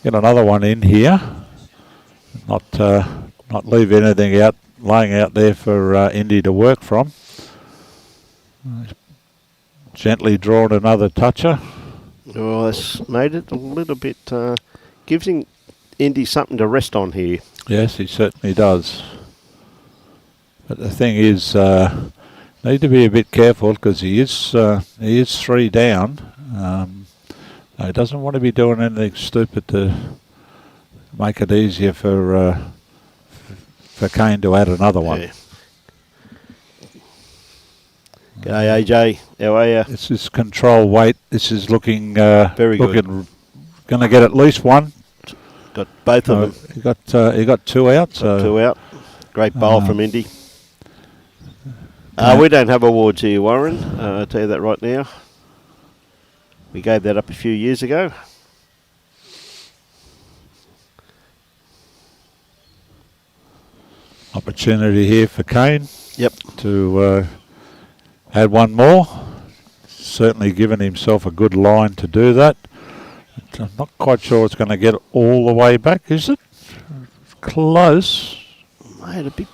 get another one in here. Not leave anything out, laying out there for Indy to work from. Gently drawn another toucher. Well, that's made it a little bit, gives him Indy something to rest on here. Yes, he certainly does. But the thing is, need to be a bit careful because he is 3 down. He doesn't want to be doing anything stupid to make it easier for Kane to add another one. Yeah. G'day, AJ. How are you? This is control weight. This is looking very good. Going to get at least one. Got both of them. He got 2 out. So 2 out. Great bowl from Indy. We don't have awards here, Warren. I'll tell you that right now. We gave that up a few years ago. Opportunity here for Kane. Yep. To add one more. Certainly given himself a good line to do that. I'm not quite sure it's going to get all the way back, is it? Close. Made a bit.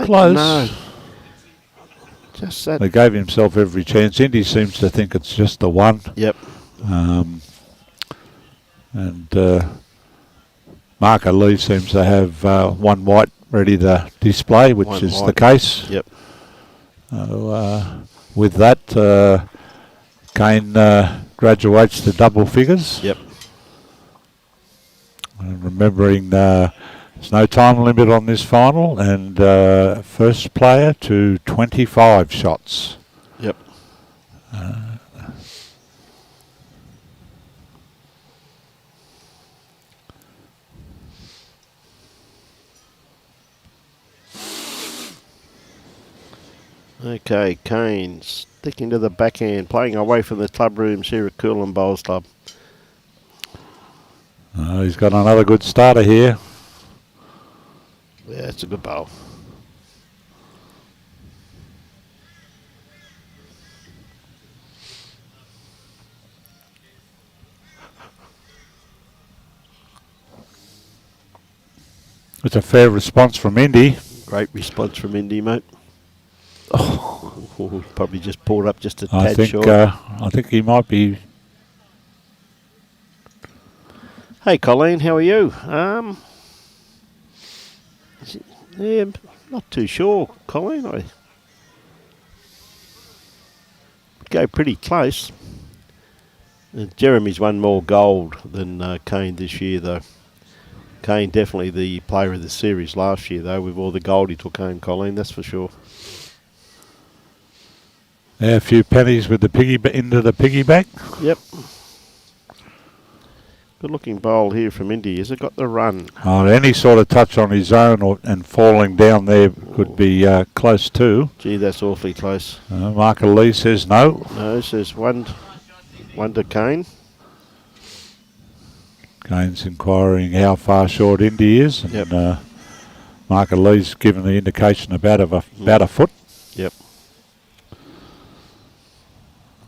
Close. No. Just that. They gave himself every chance. Indy seems to think it's just the one. Yep. And Marker Lee seems to have one white ready to display, which One is white. the case. Yep. With that, Kane graduates to double figures. Yep. And remembering there's no time limit on this final, and first player to 25 shots. Yep. Okay, Kane sticking to the backhand, playing away from the club rooms here at Coolin Bowls Club. He's got another good starter here. Yeah, it's a good bowl. It's a fair response from Indy. Great response from Indy, mate. Oh, probably just pulled up just a tad short. I think he might be. Hey, Colleen, how are you? Yeah, not too sure, Colleen. I go pretty close. Jeremy's won more gold than Kane this year, though. Kane definitely the player of the series last year, though, with all the gold he took home, Colleen, that's for sure. Yeah, a few pennies with the into the piggyback. Yep. Good looking bowl here from Indy. Has it got the run? Any sort of touch on his own and falling down there could be close too. Gee, that's awfully close. Marker Lee says no. No, says one to Kane. Kane's inquiring how far short Indy is. And, Yep. Marker Lee's given the indication about a foot. Yep.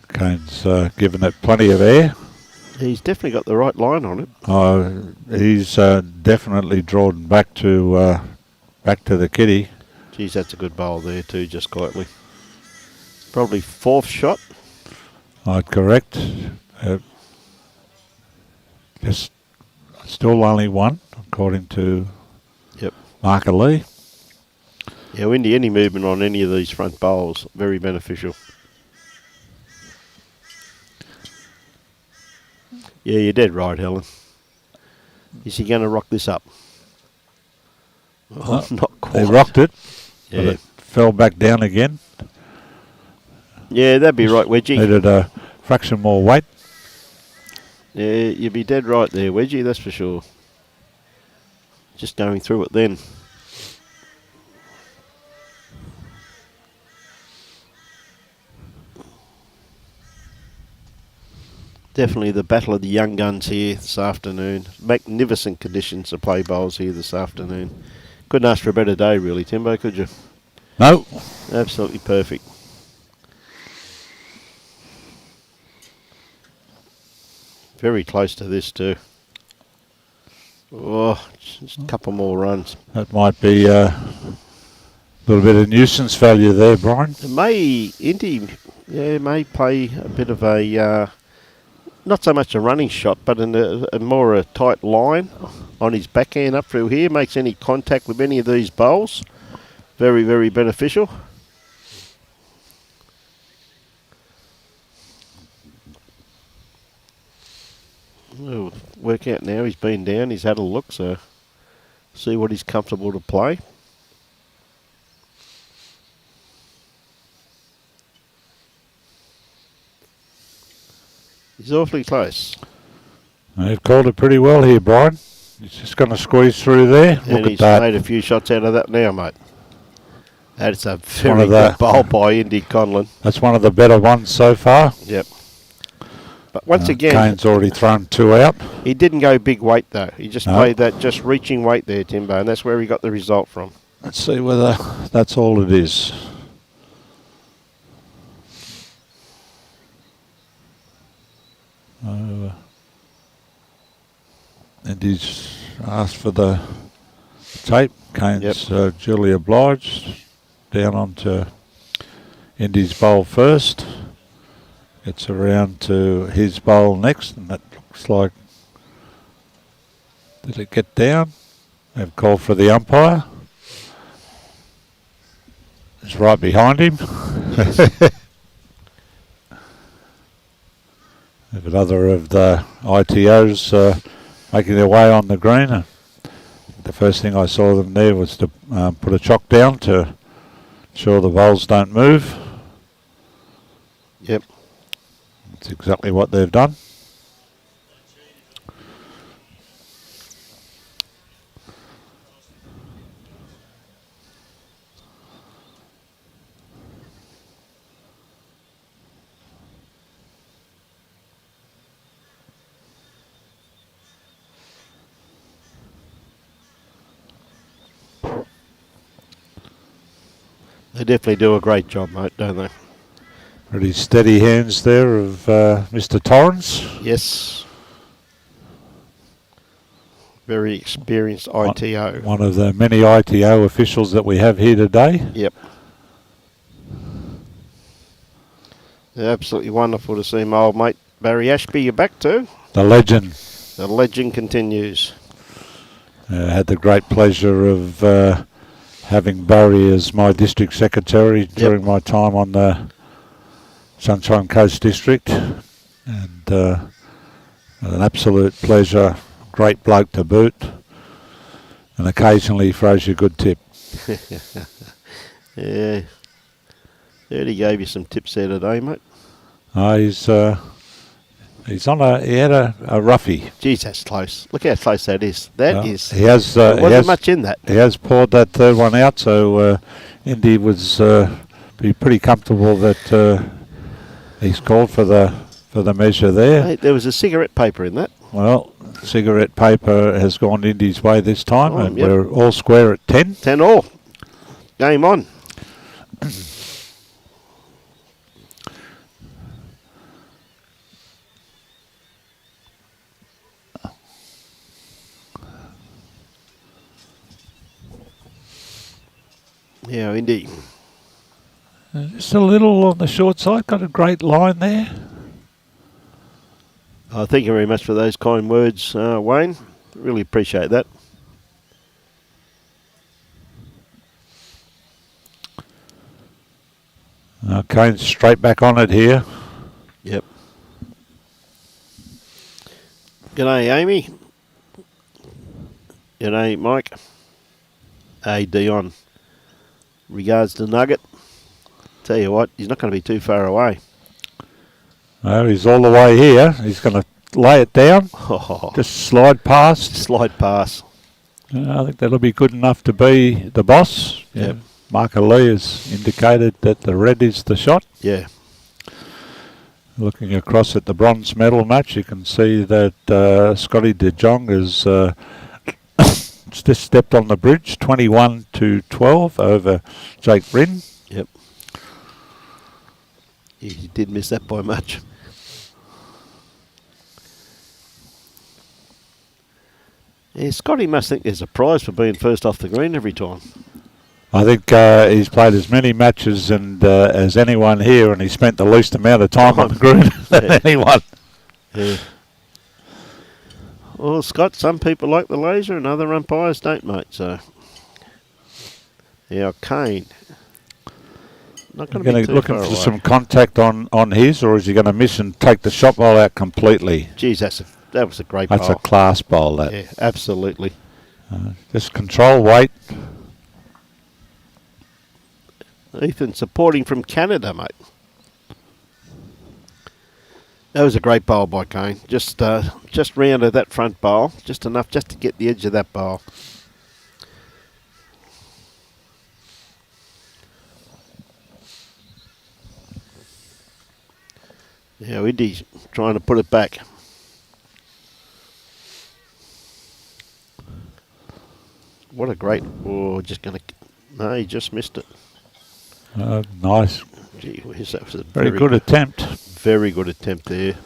Kane's given it plenty of air. He's definitely got the right line on it. He's definitely drawn back to the kitty. Geez, that's a good bowl there too, just quietly. Probably 4th shot. I'd correct. Just still only one, according to Marker Lee. Yeah, Indy, any movement on any of these front bowls, very beneficial. Yeah, you're dead right, Helen. Is he going to rock this up? Oh, not quite. He rocked it, Yeah. but it fell back down again. Yeah, that'd be right, Wedgie. Needed a fraction more weight. Yeah, you'd be dead right there, Wedgie, that's for sure. Just going through it then. Definitely the battle of the young guns here this afternoon. Magnificent conditions to play bowls here this afternoon. Couldn't ask for a better day, really, Timbo, could you? No. Absolutely perfect. Very close to this too. Oh, just a couple more runs. That might be a little bit of nuisance value there, Brian. It may, Indy, may play a bit of a, not so much a running shot, but a more a tight line on his backhand up through here. Makes any contact with any of these bowls. Very, very beneficial. We'll work out now. He's been down. He's had a look, so see what he's comfortable to play. He's awfully close. They've called it pretty well here, Brian. He's just going to squeeze through there. And Look he's at that. made a few shots out of that now, mate. That's a very good bowl by Indi Conlan. That's one of the better ones so far. Yep. But once again, Kane's already thrown 2 out. he didn't go big weight though. He just played that just reaching weight there, Timbo, and that's where he got the result from. Let's see whether that's all it is. And he's asked for the tape. Kane's duly obliged. Down onto Indy's bowl first. Gets around to his bowl next, and that looks like... Did it get down? They've called for the umpire. It's right behind him. We've got other of the ITOs making their way on the green. The first thing I saw them there was to put a chock down to ensure the bowls don't move. Yep. That's exactly what they've done. They definitely do a great job, mate, don't they? Pretty steady hands there of Mr. Torrance. Yes. Very experienced ITO. One of the many ITO officials that we have here today. Yep. Absolutely wonderful to see my old mate Barry Ashby. You're back too. The legend. The legend continues. Had the great pleasure of having Barry as my district secretary during my time on the Sunshine Coast District, and an absolute pleasure. Great bloke to boot, and occasionally throws you a good tip. Yeah. Heard he gave you some tips there today, mate. He's on a. He had a roughie. Geez, that's close. Look how close that is. That is. He has. There wasn't much in that. He has poured that third one out, so Indy was be pretty comfortable that he's called for the measure there. Mate, there was a cigarette paper in that. Well, cigarette paper has gone Indy's way this time, and we're all square at 10. 10 all. Game on. Yeah, indeed. Just a little on the short side. Got a great line there. Thank you very much for those kind words, Wayne. Really appreciate that. Kane's straight back on it here. Yep. G'day, Amy. G'day, Mike. Hey, Dion. Regards to Nugget. Tell you what, he's not going to be too far away. No, he's all the way here. He's going to lay it down. Just slide past. Slide pass. I think that'll be good enough to be the boss. Looking across at the bronze medal match, you can see that Scotty De Jong has just stepped on the bridge, 21-12 over Jake Bryn. Yep. He did miss that by much. Yeah, Scotty must think there's a prize for being first off the green every time. I think he's played as many matches as anyone here, and he spent the least amount of time on the green than anyone. Yeah. Well, Scott, some people like the laser and other umpires don't, mate. So, yeah, Kane. Not going to be too looking far for away. some contact on his, or is he going to miss and take the shot ball out completely? Geez, that was a great That's bowl. a class bowl, that. Yeah, absolutely. Just control weight. Ethan supporting from Canada, mate. That was a great bowl by Kane. Just rounded that front bowl, just enough just to get the edge of that bowl. Yeah, Indi's trying to put it back. What a great... Oh, just going to... No, he just missed it. Nice. Gee whiz, that was a Very good attempt. Very good attempt there,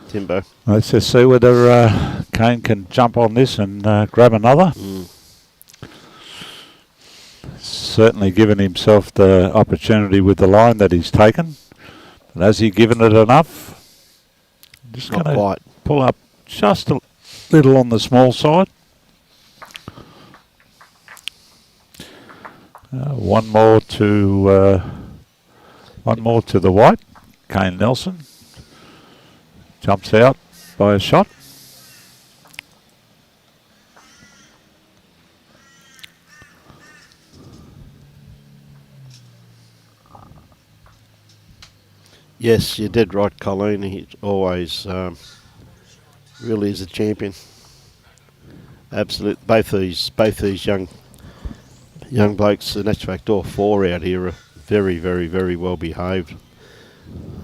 Timbo. Let's just see whether Kane can jump on this and grab another. Certainly given himself the opportunity with the line that he's taken. But has he given it enough? Just Not going to quite. pull up just a little on the small side. One more to the white. Kane Nelson jumps out by a shot. Yes, you did right, Colleen. He's always really is a champion. Absolutely, both these young blokes, in actual fact, all four out here are very, very, very well behaved.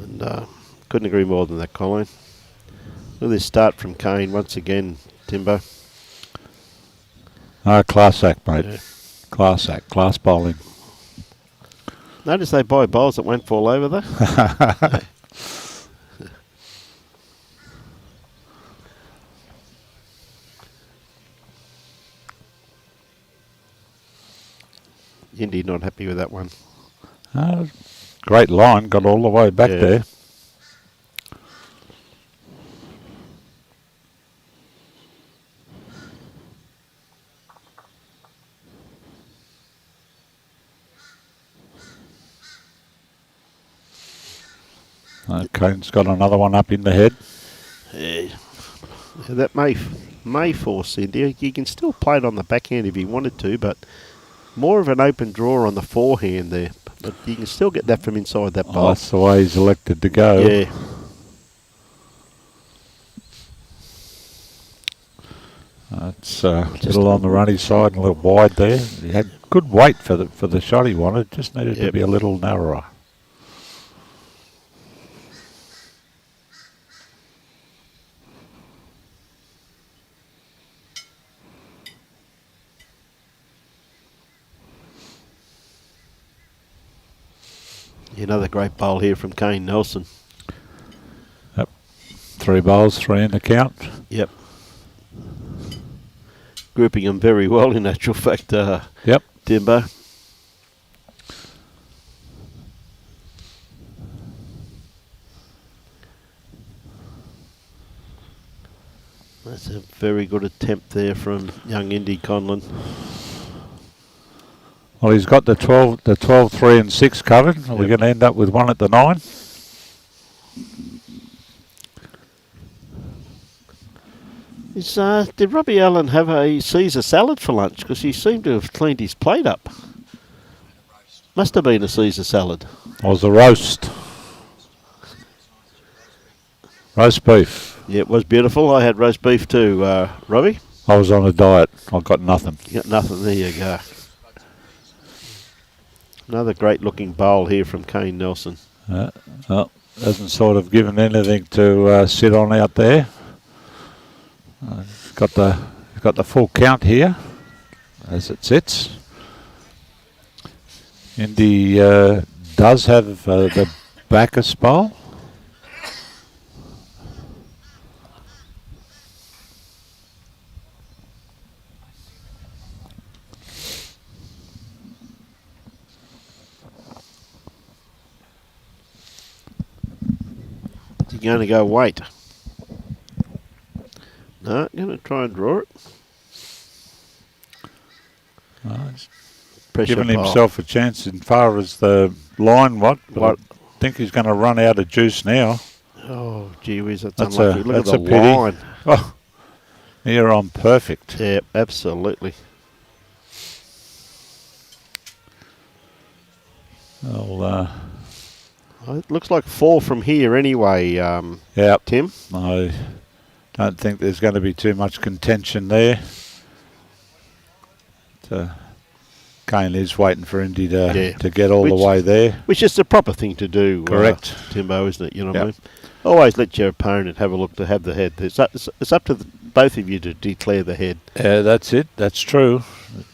And couldn't agree more than that, Colleen. Look at this start from Kane once again, Timbo. Class act, mate. Yeah. Class act, class bowling. Notice they buy bowls that won't fall over though. Indy not happy with that one. Great line, got all the way back there. Kane's got another one up in the head. Yeah. That may force Indy. You can still play it on the backhand if you wanted to, but more of an open draw on the forehand there. But you can still get that from inside that bowl. That's the way he's elected to go. Yeah. It's a little on the runny side and a little wide there. He had good weight for the shot he wanted. Just needed to be a little narrower. Another great bowl here from Kane Nelson. Yep. 3 bowls, 3 in the count. Yep. Grouping them very well in actual fact, yep. Timbo. That's a very good attempt there from young Indi Conlan. Well, he's got the 12, 3 and 6 covered. Yep. We're going to end up with 1 at the 9. Did Robbie Allen have a Caesar salad for lunch? Because he seemed to have cleaned his plate up. Must have been a Caesar salad. It was a roast. Roast beef. Yeah, it was beautiful. I had roast beef too, Robbie. I was on a diet. I got nothing. You got nothing. There you go. Another great looking bowl here from Kane Nelson. Well, hasn't sort of given anything to sit on out there. He's got the full count here as it sits. Indy does have the Bacchus bowl. Is he going to go wait? No, going to try and draw it. He's Pressure given bowl. himself a chance in far as the line but What? I think he's going to run out of juice now. Oh, gee whiz, that's That's unlucky. a- Look that's at a the pity. line. Oh, you're on perfect. Yeah, absolutely. Well, It looks like 4 from here anyway, yeah, Tim. I don't think there's going to be too much contention there. Kane is waiting for Indy to get all the Which- way there. Which is the proper thing to do, Correct. Timbo, isn't it? You know what I Yep. mean? Always let your opponent have a look to have the head. It's up to both of you to declare the head. That's it. That's true.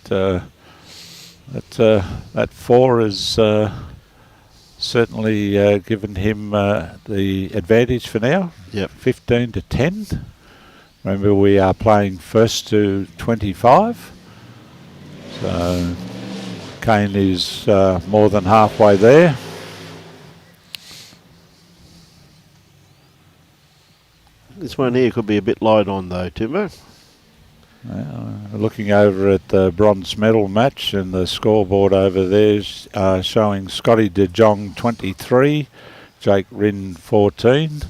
That 4 is certainly given him the advantage for now. Yep. 15 to 10. Remember, we are playing first to 25. So Kane is more than halfway there. This one here could be a bit light on though, Timbo. Looking over at the bronze medal match and the scoreboard over there showing Scotty De Jong 23, Jake Rinn 14.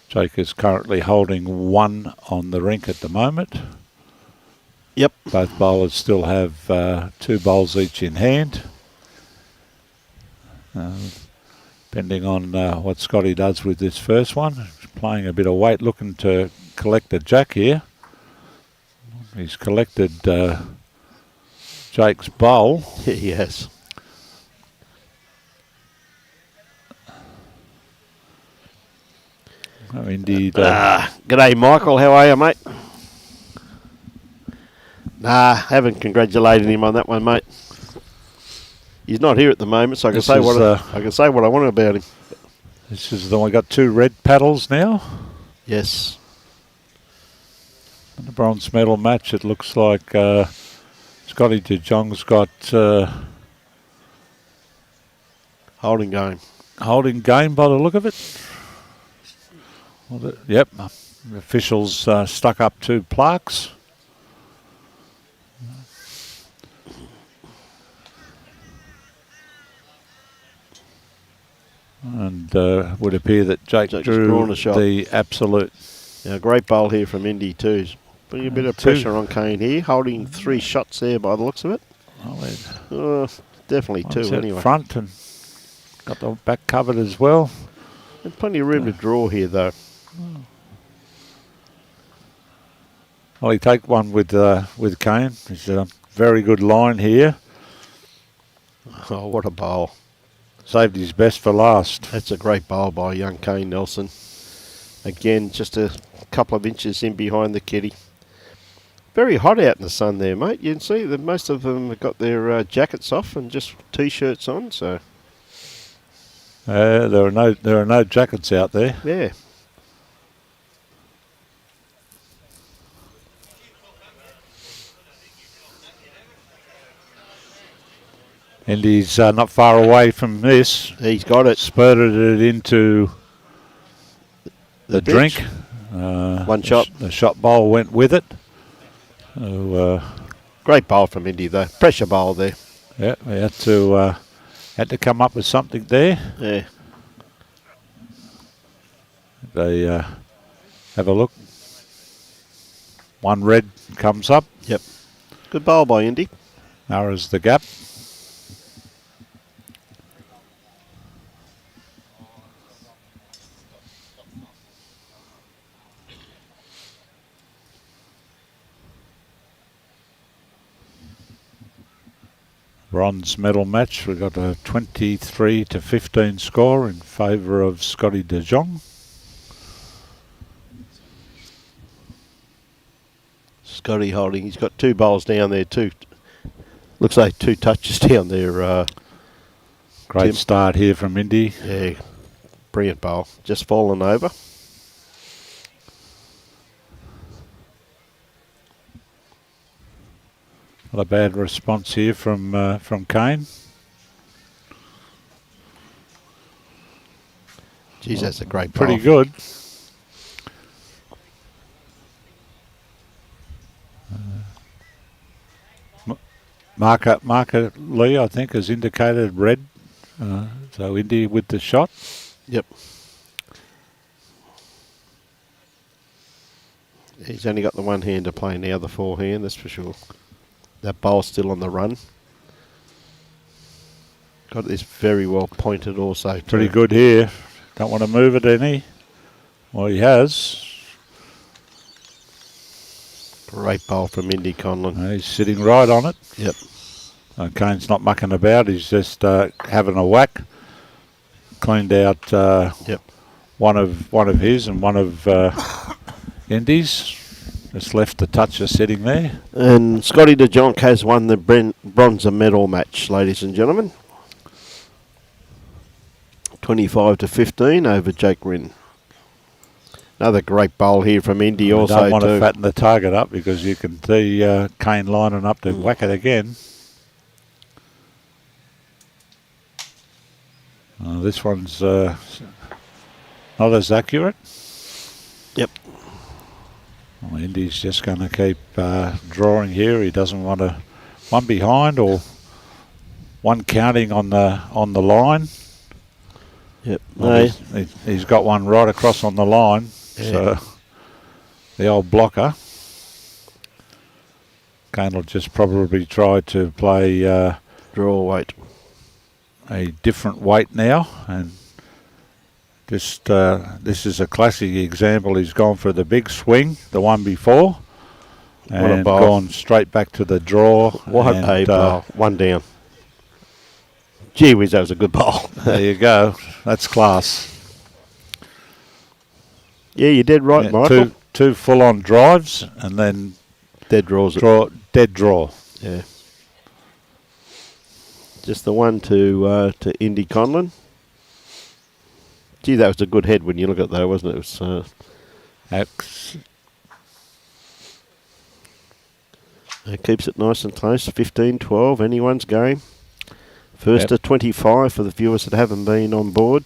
Jake is currently holding 1 on the rink at the moment. Yep. Both bowlers still have 2 bowls each in hand. Depending on what Scotty does with this first one. He's playing a bit of weight, looking to collect a jack here. He's collected Jake's bowl. Yeah, he has. Oh, indeed. G'day, Michael. How are you, mate? Nah, haven't congratulated him on that one, mate. He's not here at the moment, so I can This say is, I can say what I want about him. This is the one. We got 2 red paddles now. Yes. In the bronze medal match, it looks like Scotty De Jong's got Holding game. holding game by the look of it. Yep, the officials stuck up 2 plaques. And would appear that Jake's Jake's drew drawn a shot. the absolute. Yeah, great bowl here from Indy too. Putting a bit of 2. pressure on Kane here. Holding 3 shots there by the looks of it. Definitely 2 One's out anyway. front and got the back covered as well. And plenty of room to draw here though. Well, he take one with Kane. It's a very good line here. Oh, what a bowl. Saved his best for last. That's a great bowl by young Kane Nelson. Again, just a couple of inches in behind the kitty. Very hot out in the sun there, mate. You can see that most of them have got their jackets off and just t-shirts on. So There are no jackets out there. yeah, And he's not far away from this. he's got it. Spurted it into the pitch. drink. One shot. The shot bowl went with it. So, Great bowl from Indy though. Pressure bowl there. yeah, we had to come up with something there. Yeah. They have a look. 1 red comes up. Yep. Good bowl by Indy. Narrows the gap. bronze medal match. We've got a 23-15 score in favour of Scotty de Jong. Scotty holding. He's got 2 bowls down there. Looks like 2 touches down there. Great Tim. start here from Indi. Yeah, brilliant bowl. Just fallen over. Not a bad response here from Kane. Geez, that's a great bowl. Pretty good. Marker Lee, I think, has indicated red. So Indi with the shot. Yep. He's only got the one hand to play now, the forehand, that's for sure. That bowl's still on the run. Got this very well pointed also. Pretty good here. Don't want to move it any. Well, he has. Great bowl from Indi Conlan. He's sitting right on it. Yep. Kane's not mucking about. He's just having a whack. Cleaned out Yep. one of his and one of Indi's. Just left the toucher sitting there. And Scotty de Jong has won the bronze medal match, ladies and gentlemen. 25-15 over Jake Rinn. Another great bowl here from Indi also. Don't want to fatten the target up because you can see Kane lining up to whack it again. This one's not as accurate. Yep. Well, Indi's just going to keep drawing here. He doesn't want to one behind or one counting on the line. Yep. Well, he's got one right across on the line. Yeah. So the old blocker. Kane will just probably try to play Draw weight. a different weight now, and just this is a classic example. He's gone for the big swing, the one before, and gone straight back to the draw. What a bowl. One down. Gee whiz, that was a good bowl. There you go. That's class. Yeah, you did right, Yeah, Michael. two full-on drives, and then Dead draws. dead draw. Yeah. Just the one to Indi Conlan. Gee, that was a good head when you look at it, though, wasn't it? It was. It keeps it nice and close. 15-12, anyone's game. First to 25 for the viewers that haven't been on board.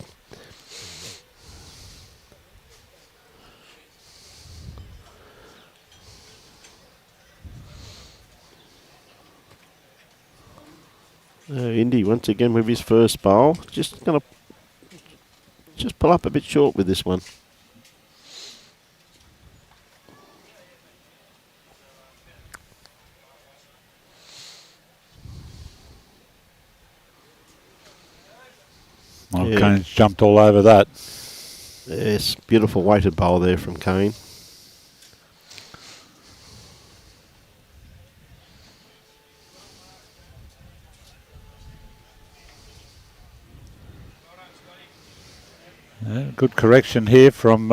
Indi once again with his first bowl. Just going to pull up a bit short with this one. Well, Kane's jumped all over that. Yes, beautiful weighted bowl there from Kane. Yeah, good correction here from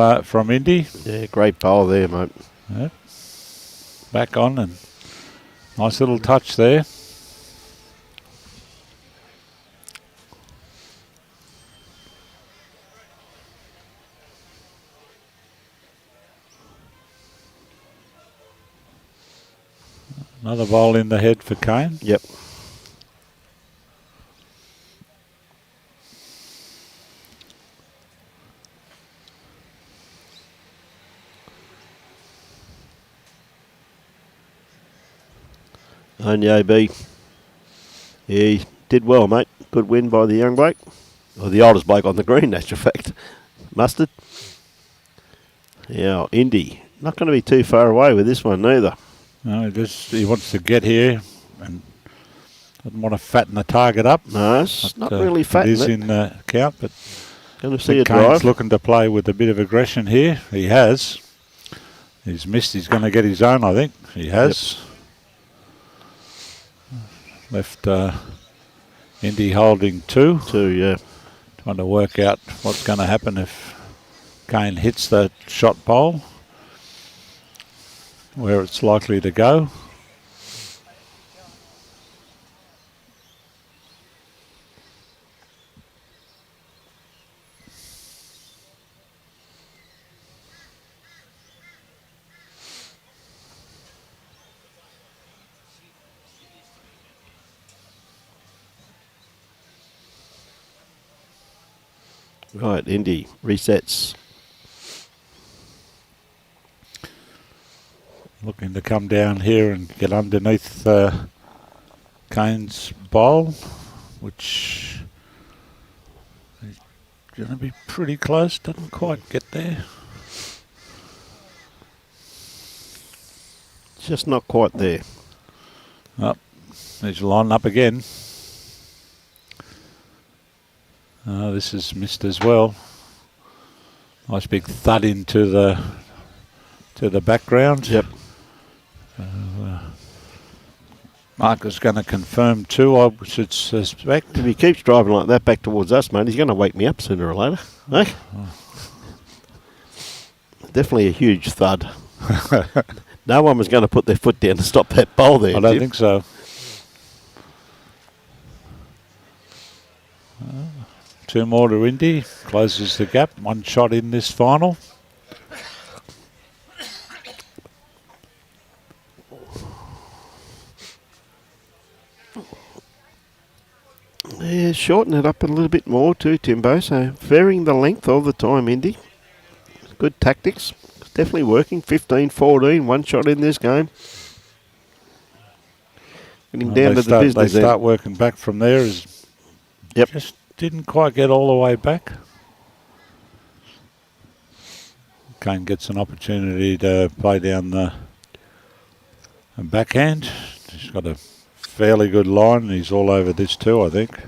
Indi. Yeah, great bowl there, mate. Yeah. Back on and nice little touch there. Another bowl in the head for Kane. Yep. Only AB. Yeah, he did well, mate. Good win by the young bloke. Or the oldest bloke on the green, natural fact. Mustard. Yeah, Indi. Not going to be too far away with this one, neither. No, he wants to get here and doesn't want to fatten the target up. No, it's not really fat. It is in the count, but going to see a Kane's drive. looking to play with a bit of aggression here. He has. He's missed. He's going to get his own, I think. He has. Left Indi holding 2. 2, yeah. Trying to work out what's going to happen if Kane hits the shot pole, where it's likely to go. Right, Indi resets. Looking to come down here and get underneath Kane's bowl, which is going to be pretty close. Doesn't quite get there. Just not quite there. Oh, he's lining up again. This is missed as well. Nice big thud into the background. Yep. Marker's going to confirm 2, I should suspect. If he keeps driving like that back towards us, mate, he's going to wake me up sooner or later. Eh? Definitely a huge thud. No one was going to put their foot down to stop that bowl there. I don't think so. 2 more to Indi. Closes the gap. 1 shot in this final. Yeah, shorten it up a little bit more too, Timbo. So varying the length all the time, Indi. Good tactics. Definitely working. 15-14, 1 shot in this game. Getting down to the business. They start working back from there. Yep. Just didn't quite get all the way back. Kane gets an opportunity to play down the backhand. He's got a fairly good line. He's all over this too, I think.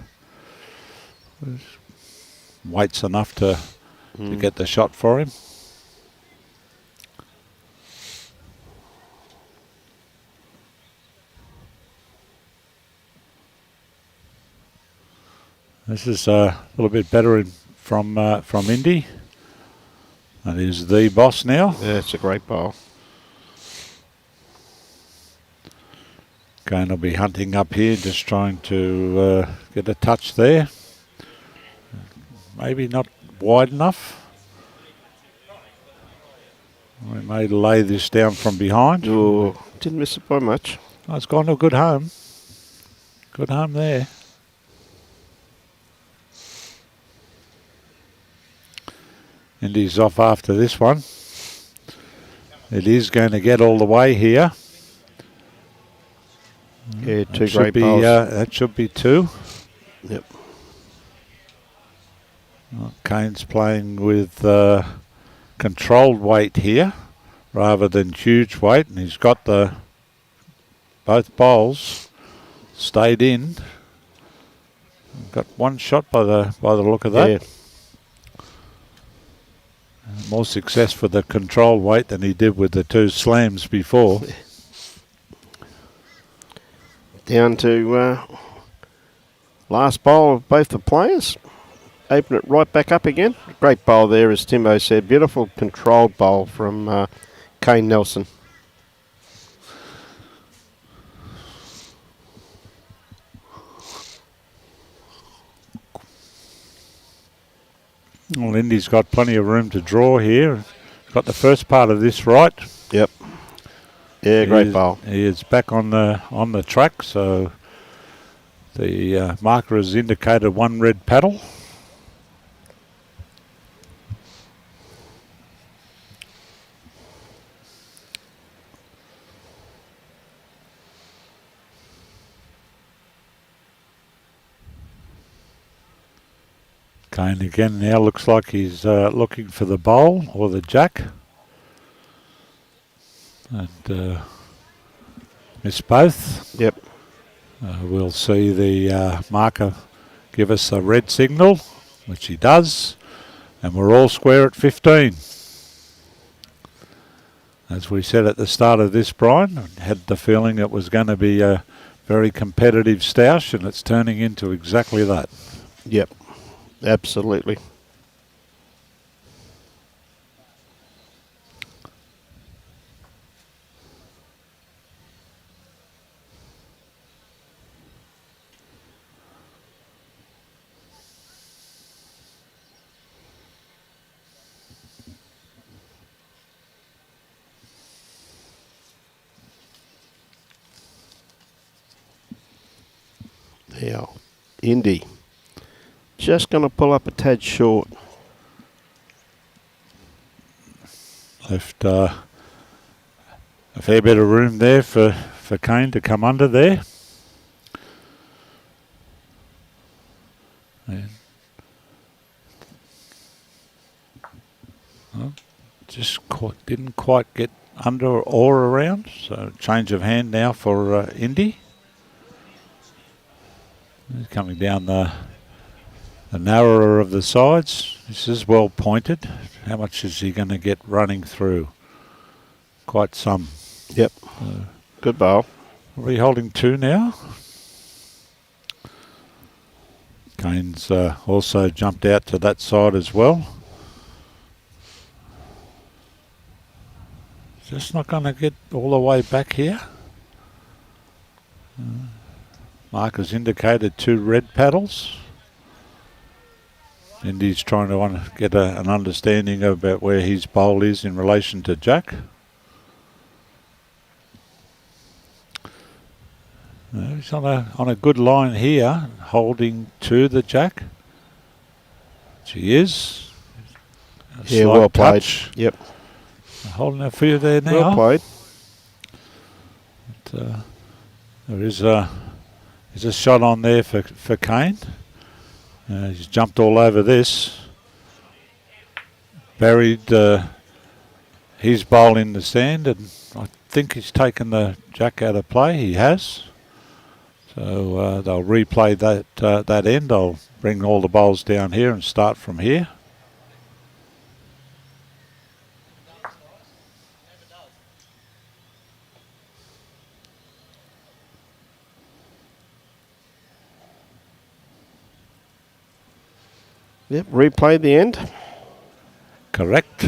Weight's enough to get the shot for him. This is a little bit better from Indi. That is the boss now. Yeah, it's a great bowl. Kane will be hunting up here, just trying to get a touch there. Maybe not wide enough. We may lay this down from behind. Oh, didn't miss it by much. Oh, it's gone to a good home. Good home there. Indi's off after this one. It is going to get all the way here. Yeah, 2 great bowls. That should be 2. Yep. Kane's playing with controlled weight here rather than huge weight, and he's got both bowls stayed in. Got 1 shot by the look of that. Yeah. More success with the controlled weight than he did with the 2 slams before. Down to last bowl of both the players. Open it right back up again. Great bowl there, as Timbo said. Beautiful controlled bowl from Kane Nelson. Well, Indi's got plenty of room to draw here. Got the first part of this right. Yep. Yeah, great bowl. He is back on the track, so the marker has indicated 1 red paddle. Kane again now looks like he's looking for the bowl or the jack. And missed both. Yep. We'll see the marker give us a red signal, which he does, and we're all square at 15. As we said at the start of this, Brian, I had the feeling it was going to be a very competitive stoush, and it's turning into exactly that. Yep, absolutely. Now, Indy, just going to pull up a tad short. Left a fair bit of room there for Kane to come under there. And didn't quite get under or around, so change of hand now for Indy. He's coming down the narrower of the sides. This is well pointed. How much is he going to get running through? Quite some. Yep. Good bowl. Are we holding 2 now? Kane's also jumped out to that side as well. Just not going to get all the way back here. Mark has indicated 2 red paddles. Indy's trying to get an understanding about where his bowl is in relation to Jack. He's on a good line here, holding to the Jack. She is. Yeah, well played. Touch. Yep. Holding a few there now. Well played. But, there is a shot on there for Kane. He's jumped all over this. Buried his bowl in the sand, and I think he's taken the Jack out of play. He has. So they'll replay that end. I'll bring all the bowls down here and start from here. Yep, replay the end. Correct.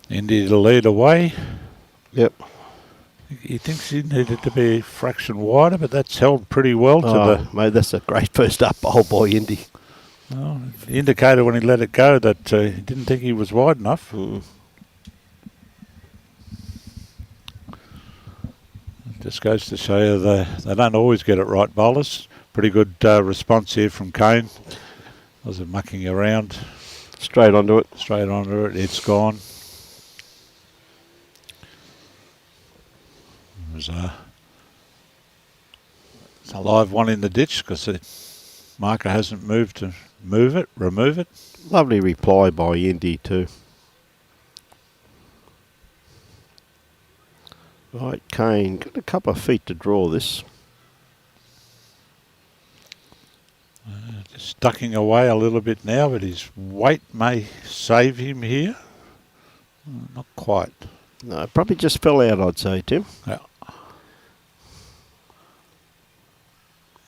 Indy to lead away. Yep. He thinks he needed to be a fraction wider, but that's held pretty well to the... Mate, that's a great first up bowl by Indy. Well, he indicated when he let it go that he didn't think he was wide enough. Just goes to show you they don't always get it right, bowlers. Pretty good response here from Kane. Wasn't mucking around. Straight onto it. Straight onto it. It's gone. There's a live one in the ditch because the marker hasn't moved to remove it. Lovely reply by Indy too. Right, Kane, got a couple of feet to draw this. Just ducking away a little bit now, but his weight may save him here. Not quite. No, probably just fell out, I'd say, Tim. Yeah.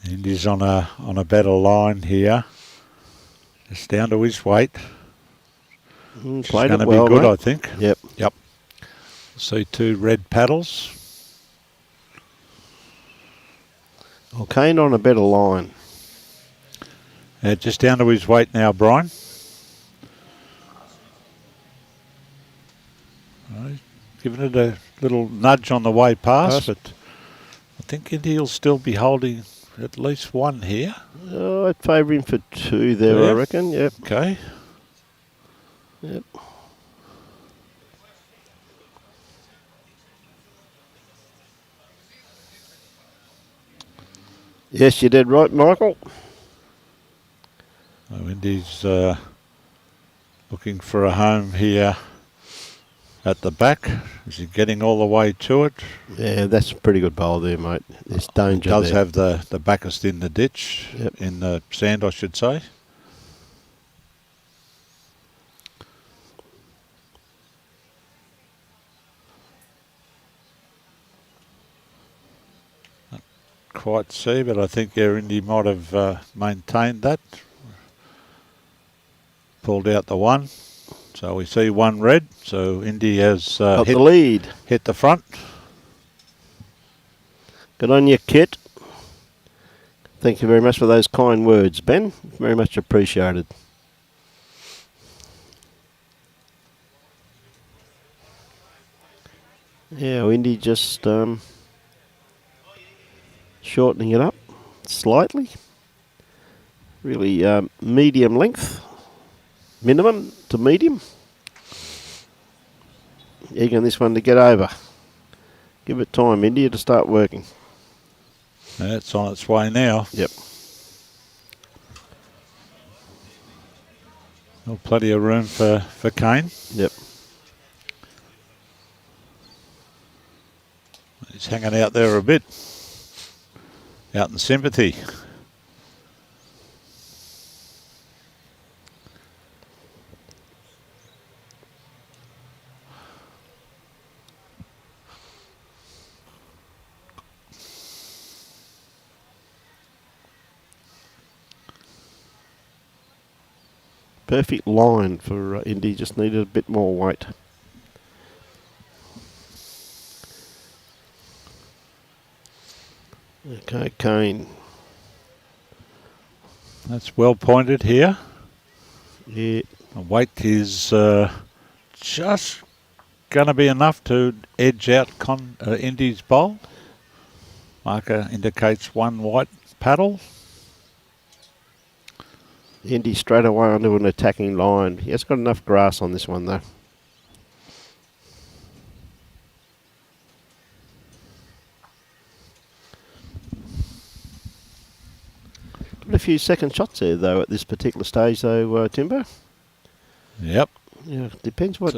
Indy's on a better line here. Just down to his weight. Played it's going it to well, be good, mate. I think. Yep. Yep. See 2 red paddles. Well, Kane on a better line. Just down to his weight now, Brian. Right. Giving it a little nudge on the way past, but I think Indy will still be holding at least 1 here. Oh, I'd favour him for 2 there, Yeah. I reckon. Yep. Okay. Yep. Yes, you did right, Michael. So Indy's looking for a home here at the back. Is he getting all the way to it? Yeah, that's a pretty good bowl there, mate. There's danger It does there. have the backest in the ditch, Yep. in the sand, I should say. Not quite see, but I think Indy might have maintained that. Pulled out the one. So we see one red. So Indy has Got the lead. hit the front. Good on you, Kit. Thank you very much for those kind words, Ben. Very much appreciated. Yeah, Indy just shortening it up slightly. Really medium length. Minimum to medium. Eager on this one to get over. Give it time, India, to start working. It's on its way now. Yep. Well, plenty of room for Kane. Yep. He's hanging out there a bit. Out in sympathy. Perfect line for Indy, just needed a bit more weight. Okay, Kane. That's well pointed here. Yeah. The weight is just going to be enough to edge out Indy's bowl. Marker indicates one white paddle. Indy straight away onto an attacking line. He has got enough grass on this one though. Got a few second shots there though at this particular stage though, Timbo. Yep. Yeah, depends what...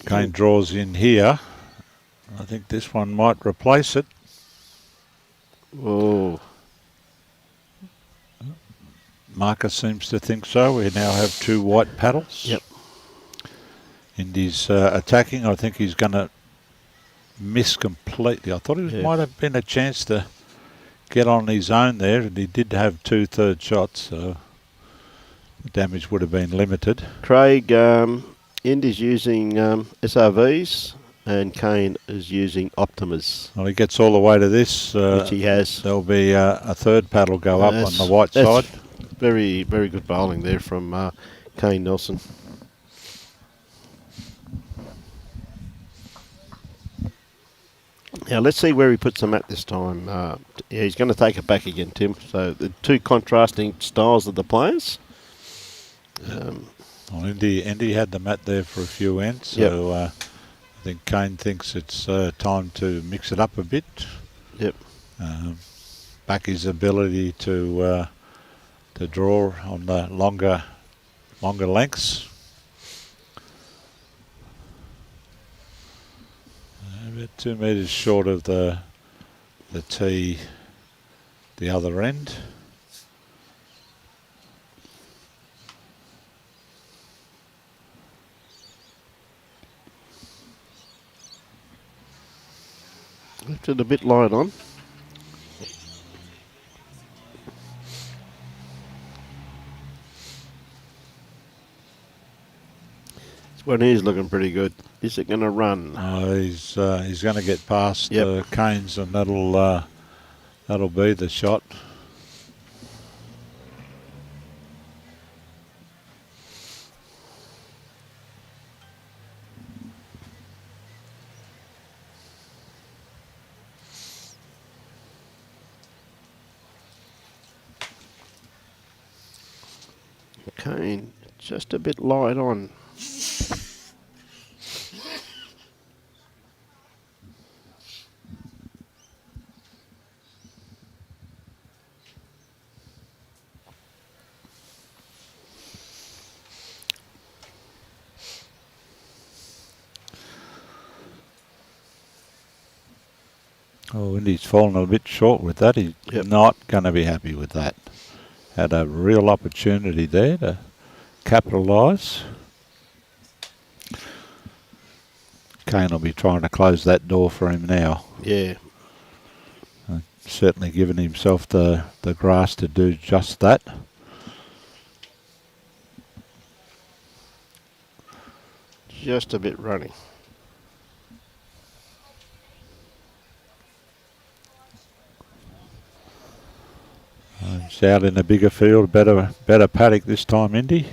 Kane draws in here. I think this one might replace it. Oh. Marcus seems to think so. We now have two white paddles. Yep. Indy's attacking. I think he's going to miss completely. I thought he might have been a chance to get on his own there, and he did have 2/3 shots, so the damage would have been limited. Craig, Indy's using SRVs, and Kane is using Optimas. Well, he gets all the way to this. Which he has. There'll be a third paddle go up on the white side. Very, very good bowling there from Kane Nelson. Now let's see where he puts them at this time. Yeah, he's going to take it back again, Tim. So the two contrasting styles of the players. Well, Indy had the mat there for a few ends, so I think Kane thinks it's time to mix it up a bit. Yep. Back his ability to draw on the longer lengths. About 2 metres short of the tee, the other end. Lifted a bit light on. This one is looking pretty good. Is it going to run? He's going to get past Kane's, and that'll be the shot. Kane, just a bit light on. Oh, Indy's fallen a bit short with that. He's not going to be happy with that. Had a real opportunity there to capitalise. Kane will be trying to close that door for him now. Yeah. Certainly given himself the grass to do just that. Just a bit running. He's out in a bigger field, better paddock this time, Indy.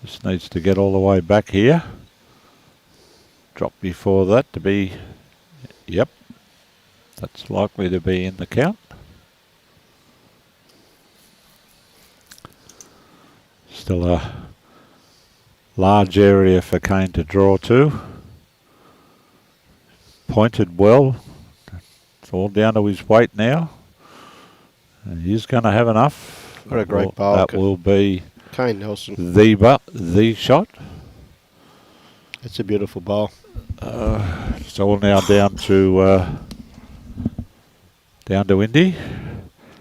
Just needs to get all the way back here. Drop before that to be, yep, that's likely to be in the count. Still a large area for Kane to draw to. Pointed well. It's all down to his weight now. And he's going to have enough. What a great bowl. That will be Kane Nelson. The shot. It's a beautiful bowl. It's all now down to Indy.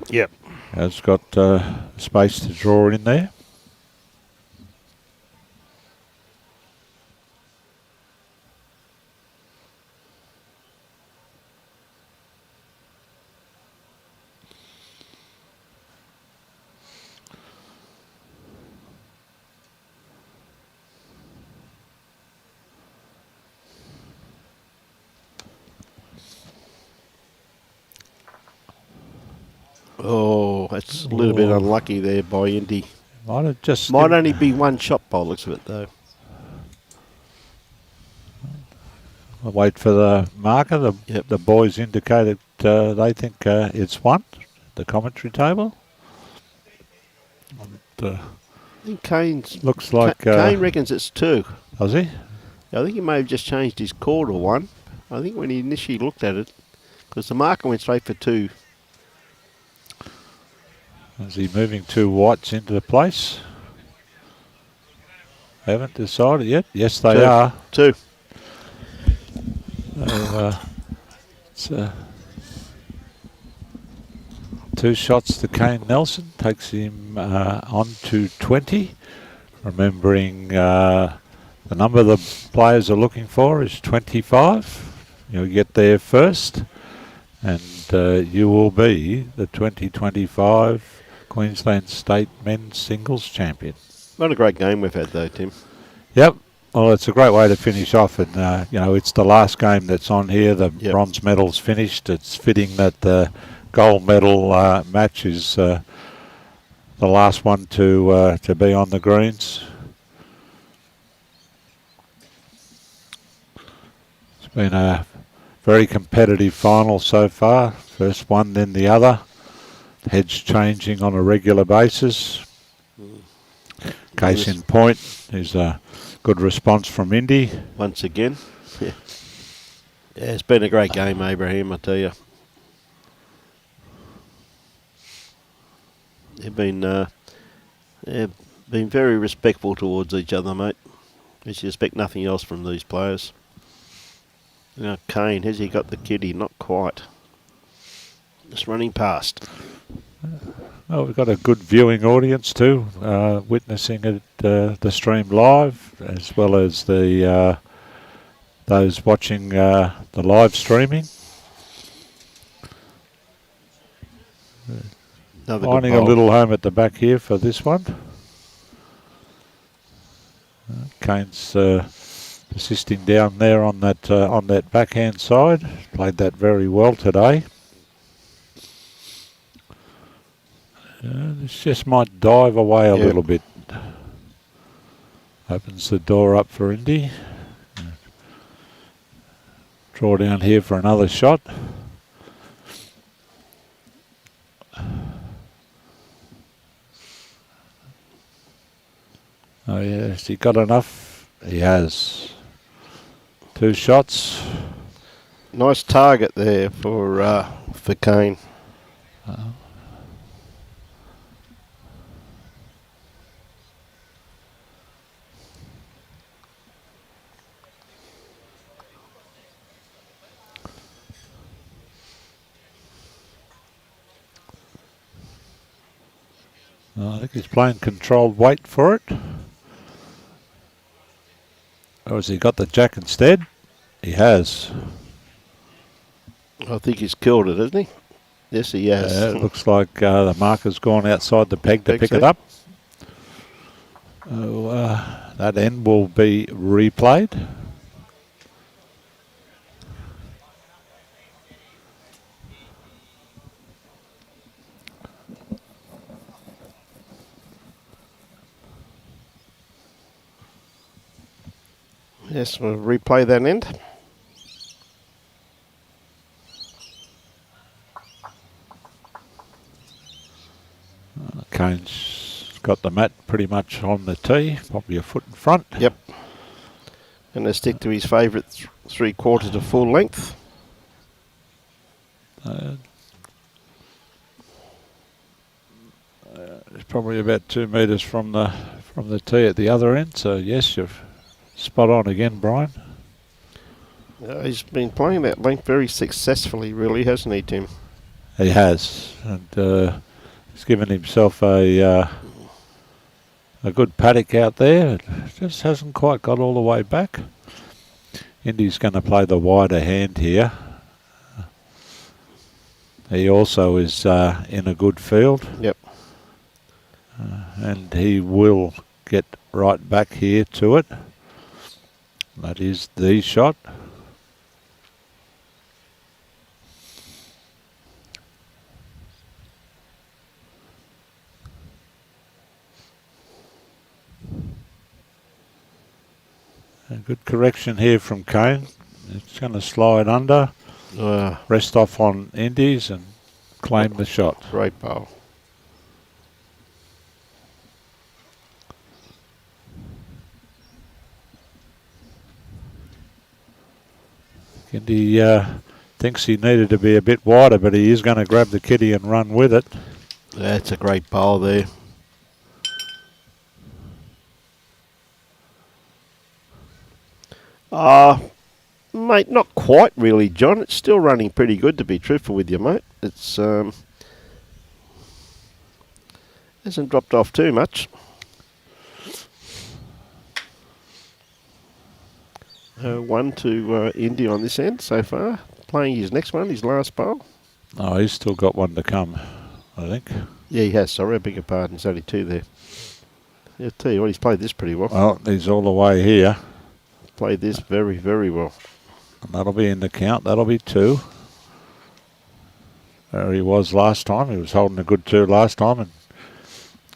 Yep. Has got space to draw in there. Oh, that's a little bit unlucky there by Indy. Might only be one shot by the looks of it, though. I'll wait for the marker. The boys indicated they think it's one, the commentary table. I think Kane's... Looks like... Kane reckons it's two. Does he? I think he may have just changed his call to one. I think when he initially looked at it, because the marker went straight for two. Is he moving two whites into the place? Haven't decided yet. Yes, they are. Two. It's two shots to Kane Nelson. Takes him on to 20. Remembering the number the players are looking for is 25. You'll get there first. And you will be the 2025 Queensland State Men's Singles Champion. What a great game we've had, though, Tim. Yep. Well, it's a great way to finish off. And, it's the last game that's on here. The bronze medal's finished. It's fitting that the gold medal match is the last one to be on the greens. It's been a very competitive final so far. First one, then the other. Heads changing on a regular basis. Case in point is a good response from Indy. Once again. Yeah, it's been a great game, Abraham, I tell you. They've been very respectful towards each other, mate. We should expect nothing else from these players. Kane, has he got the kitty? Not quite. Just running past. Well, we've got a good viewing audience too, witnessing it, the stream live, as well as the those watching the live streaming. Finding a little home at the back here for this one. Kane's persisting down there on that backhand side. Played that very well today. This just might dive away a little bit. Opens the door up for Indy. Draw down here for another shot. Oh yes, he got enough. He has. Two shots. Nice target there for Kane. I think he's playing controlled weight for it. Or has he got the jack instead? He has. I think he's killed it, hasn't he? Yes, he has. It looks like the marker's gone outside the peg to pick it up. That end will be replayed. Yes, we'll replay that end. Kane's got the mat pretty much on the tee, probably a foot in front. Yep. Going to stick to his favourite 3/4 to full length. It's probably about 2 metres from the tee at the other end. So yes, you're spot on again, Brian. He's been playing that length very successfully, really, hasn't he, Tim? He has, and he's given himself a good paddock out there. It just hasn't quite got all the way back. Indy's going to play the wider hand here. He also is in a good field. Yep. And he will get right back here to it. That is the shot. A good correction here from Kane. It's going to slide under, rest off on Indies and claim the shot. Great bowl. Indy thinks he needed to be a bit wider, but he is going to grab the kitty and run with it. That's a great bowl there. Mate, not quite really, John. It's still running pretty good, to be truthful with you, mate. It's hasn't dropped off too much. 1 to Indy on this end so far. Playing his next one, his last bowl. Oh, he's still got one to come, I think. Yeah, he has. Sorry, I beg your pardon. There's only 2 there. Yeah, I'll tell you what, he's played this pretty well. Well, he's all the way here. Played this very, very well. And that'll be in the count. That'll be 2. There he was last time. He was holding a good 2 last time, and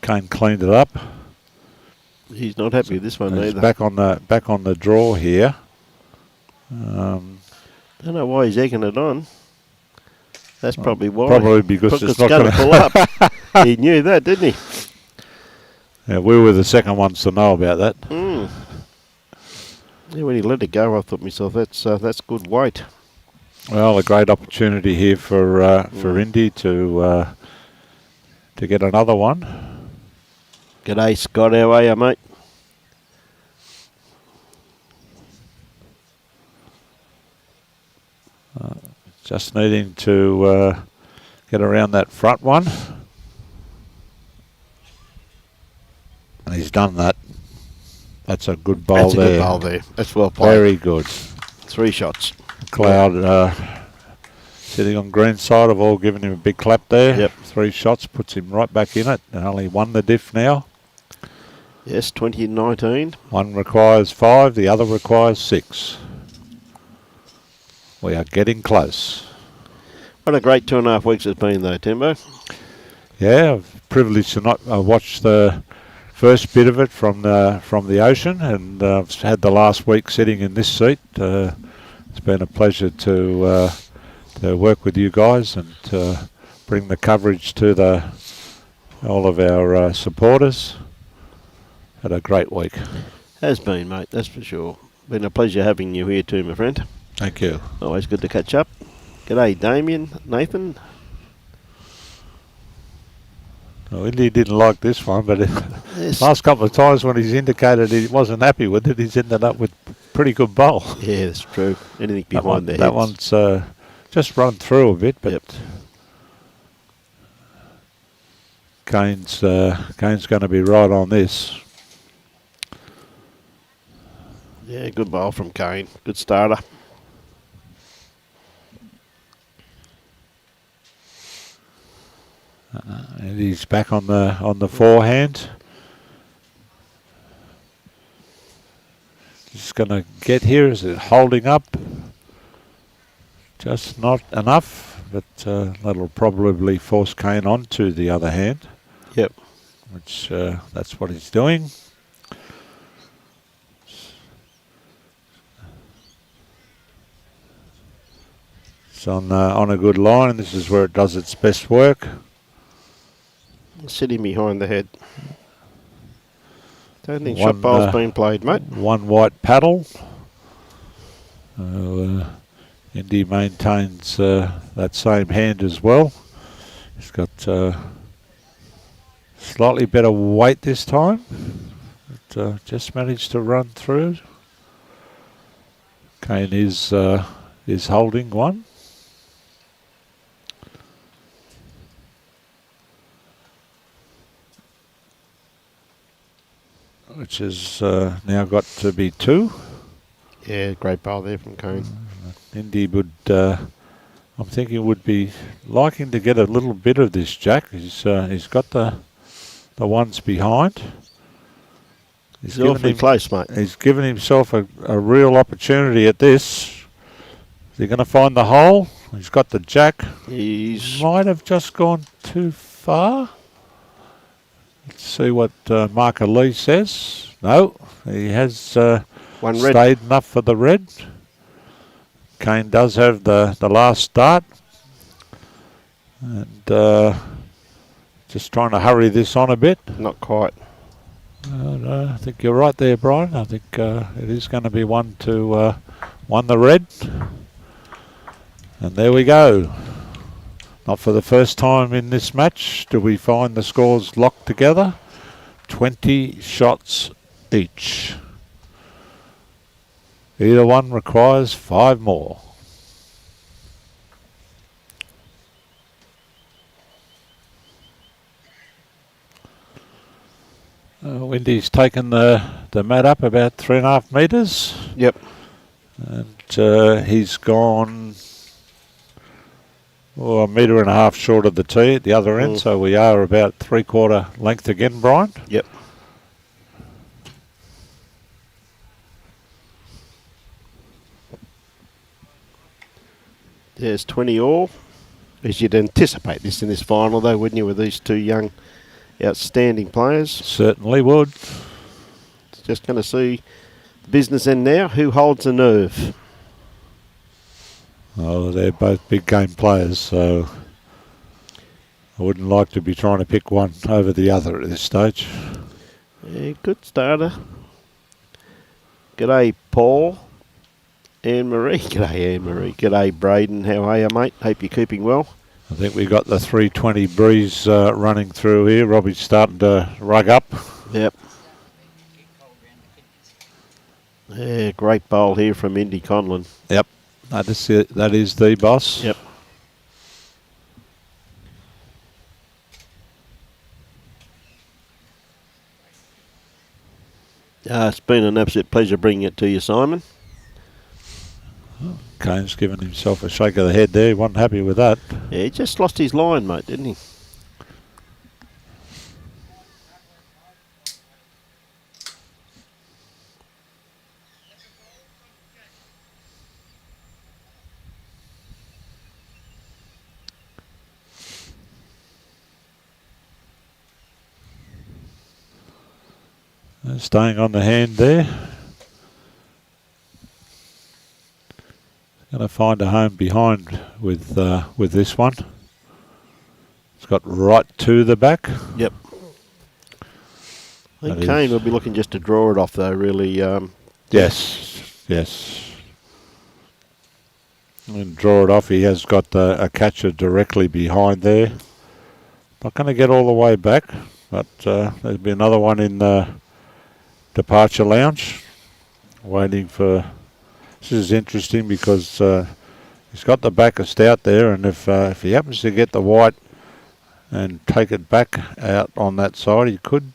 Kane cleaned it up. He's not happy with this one He's either. back on the draw here. Don't know why he's egging it on. That's probably why. Probably because it's not going to pull up. He knew that, didn't he? Yeah, we were the second ones to know about that. Yeah, when he let it go, I thought to myself, that's good weight. Well, a great opportunity here for Indy to get another one. G'day, Scott. How are you, mate? Just needing to get around that front one. And he's done that. That's a good bowl there. That's a good bowl there. That's well played. Very good. 3 shots. Cloud sitting on green side. I've all given him a big clap there. Yep. 3 shots puts him right back in it. And only 1 the diff now. Yes, 20-19. One requires 5, the other requires 6. We are getting close. What a great 2.5 weeks it's been, though, Timbo. Yeah, I've privileged to not watch the first bit of it from the ocean, and I've had the last week sitting in this seat. It's been a pleasure to work with you guys and bring the coverage to all of our supporters. Had a great week. Has been, mate, that's for sure. Been a pleasure having you here too, my friend. Thank you. Always good to catch up. G'day, Damien, Nathan. Well, Indy didn't like this one, but Yes. last couple of times when he's indicated he wasn't happy with it, he's ended up with pretty good bowl. Yeah, that's true. Anything behind the heads. That one's just run through a bit, but Yep. Kane's going to be right on this. Yeah, good bowl from Kane. Good starter. And he's back on the forehand. Just going to get here. Is it holding up? Just not enough, but that'll probably force Kane onto the other hand. Yep. Which that's what he's doing. It's on a good line, and this is where it does its best work. Sitting behind the head. Don't think shot bowl's been played, mate. One white paddle. Indy maintains that same hand as well. He's got slightly better weight this time. But, just managed to run through. Kane is holding one. Which has now got to be 2. Yeah, great bowl there from Kane. Indy would, I'm thinking, would be liking to get a little bit of this jack. He's got the ones behind. He's awfully close, mate. He's given himself a real opportunity at this. Is he going to find the hole? He's got the jack. He might have just gone too far. Let's see what Marker Lee says. No, he has one red. Stayed enough for the red. Kane does have the last start. And just trying to hurry this on a bit. Not quite. I think you're right there, Brian. I think it is going to be one the red. And there we go. Not for the first time in this match do we find the scores locked together. 20 shots each. Either one requires 5 more. Windy's taken the mat up about 3.5 metres. Yep. And he's gone 1.5 metres short of the tee at the other end, so we are about 3/4 length again, Brian. Yep. There's 20 all. As you'd anticipate this in this final, though, wouldn't you, with these two young, outstanding players? Certainly would. Just going to see the business end now. Who holds the nerve? Oh, they're both big game players, so I wouldn't like to be trying to pick one over the other at this stage. Yeah, good starter. G'day, Paul. Anne-Marie. G'day, Anne-Marie. G'day, Braden. How are you, mate? Hope you're keeping well. I think we got the 320 breeze running through here. Robbie's starting to rug up. Yep. Yeah, great bowl here from Indi Conlan. Yep. That is the boss. Yep. It's been an absolute pleasure bringing it to you, Simon. Kane's given himself a shake of the head there. He wasn't happy with that. Yeah, he just lost his line, mate, didn't he? Staying on the hand there. Going to find a home behind with this one. It's got right to the back. Yep. I think Kane will be looking just to draw it off, though, really. Yes, yes. And draw it off. He has got a catcher directly behind there. Not going to get all the way back, but there'll be another one in the departure lounge waiting for. This is interesting because he's got the backer stout there, and if he happens to get the white and take it back out on that side. He could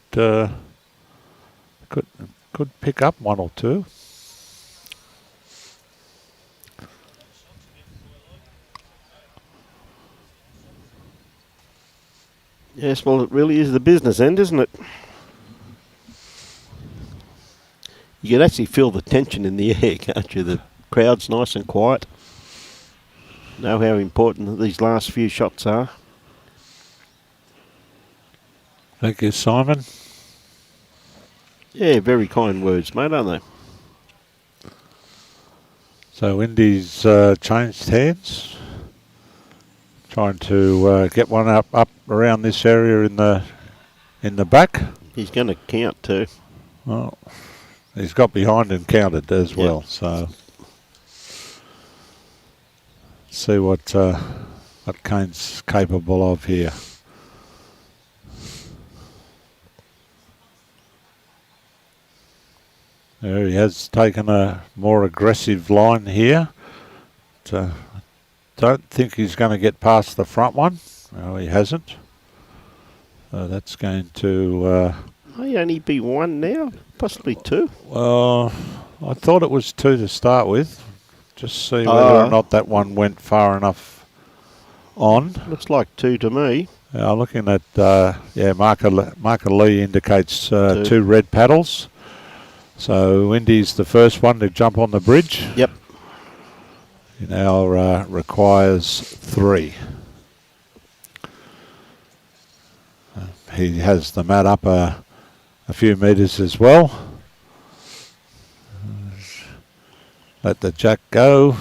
pick up one or two. Yes, well, it really is the business end, isn't it? You can actually feel the tension in the air, can't you? The crowd's nice and quiet. Know how important these last few shots are. Thank you, Simon. Yeah, very kind words, mate, aren't they? So Indy's changed hands, trying to get one up around this area in the back. He's going to count too. Well, he's got behind and counted as well. So see what Kane's capable of here. There he has taken a more aggressive line here. Don't think he's going to get past the front one. No, he hasn't. So that's going to... May only be one now, possibly two. Well, I thought it was two to start with. Just see whether or not that one went far enough on. Looks like two to me. Looking at, marker Lee indicates two red paddles. So Indy's the first one to jump on the bridge. Yep. He now requires three. He has the mat up a few metres as well. Let the jack go.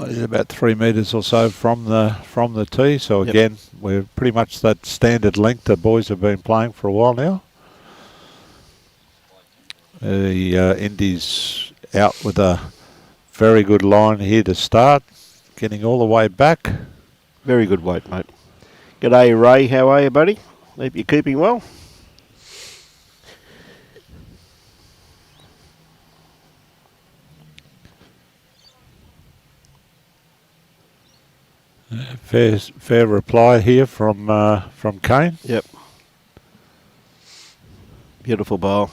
He's about 3 metres or so from the tee. So again, we're pretty much that standard length the boys have been playing for a while now. Indy's out with a very good line here to start, getting all the way back. Very good weight, mate. G'day, Ray. How are you, buddy? Hope you're keeping well. Fair reply here from Kane. Yep. Beautiful bowl.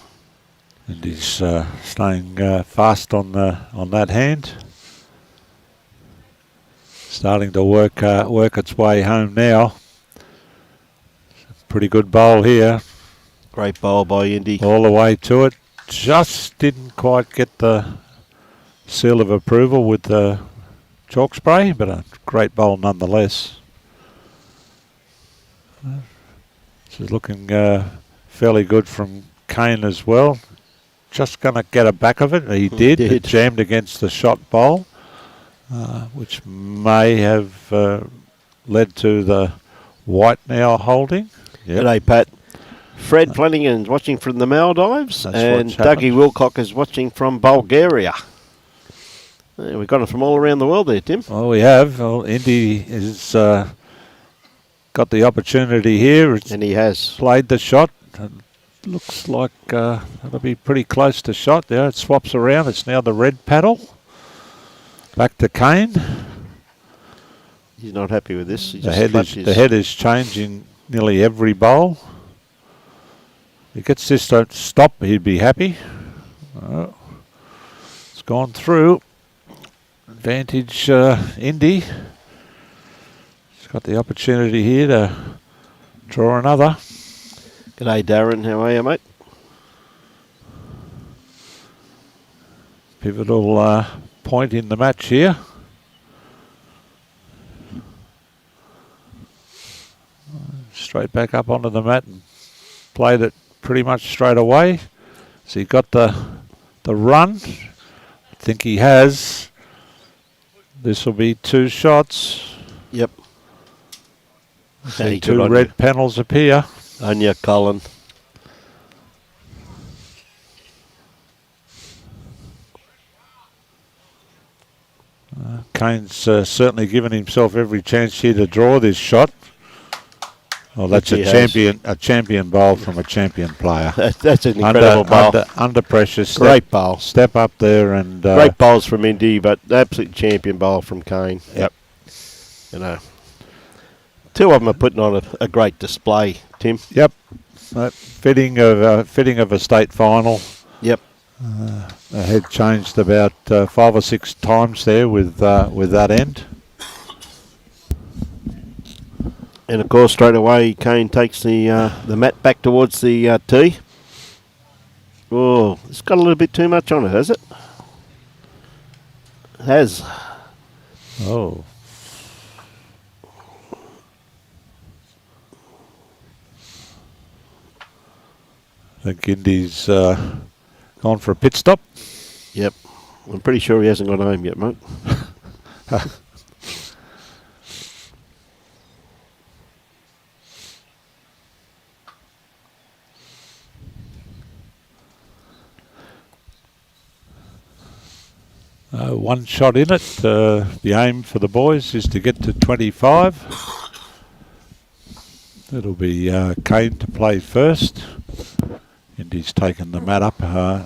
And he's staying fast on that hand. Starting to work its way home now. Pretty good bowl here. Great bowl by Indy. All the way to it. Just didn't quite get the seal of approval with the chalk spray, but a great bowl nonetheless. This is looking fairly good from Kane as well. Just going to get a back of it. He did. It jammed against the shot bowl, which may have led to the white now holding. Yep. G'day, Pat. Fred Flanagan's watching from the Maldives, and Dougie Wilcock is watching from Bulgaria. We've got it from all around the world there, Tim. Oh, we have. Well, Indy has got the opportunity here. And he has. Played the shot. Looks like it'll be pretty close to shot there. It swaps around. It's now the red paddle. Back to Kane. He's not happy with this. The head is changing nearly every bowl. If he gets this to stop, he'd be happy. Oh, it's gone through. Advantage Indy. He's got the opportunity here to draw another. G'day, Darren. How are you, mate? Pivotal point in the match here. Straight back up onto the mat and played it pretty much straight away. So he got the run. I think he has. This will be two shots. Yep. See two red panels appear. Indi Conlan. Kane's certainly given himself every chance here to draw this shot. Well, that's Which a champion bowl from a champion player. That's an incredible bowl. Under pressure. Great bowl. Step up there and... great bowls from Indi, but absolute champion bowl from Kane. Yep. You know, two of them are putting on a great display, Tim. Yep. Fitting of a state final. Yep. The head changed about 5 or 6 times there with that end. And of course, straight away, Kane takes the mat back towards the tee. Oh, it's got a little bit too much on it, has it? It has. Oh. I think Indi's gone for a pit stop. Yep. I'm pretty sure he hasn't got home yet, mate. One shot in it. The aim for the boys is to get to 25. It'll be Kane to play first. Indi's taken the mat up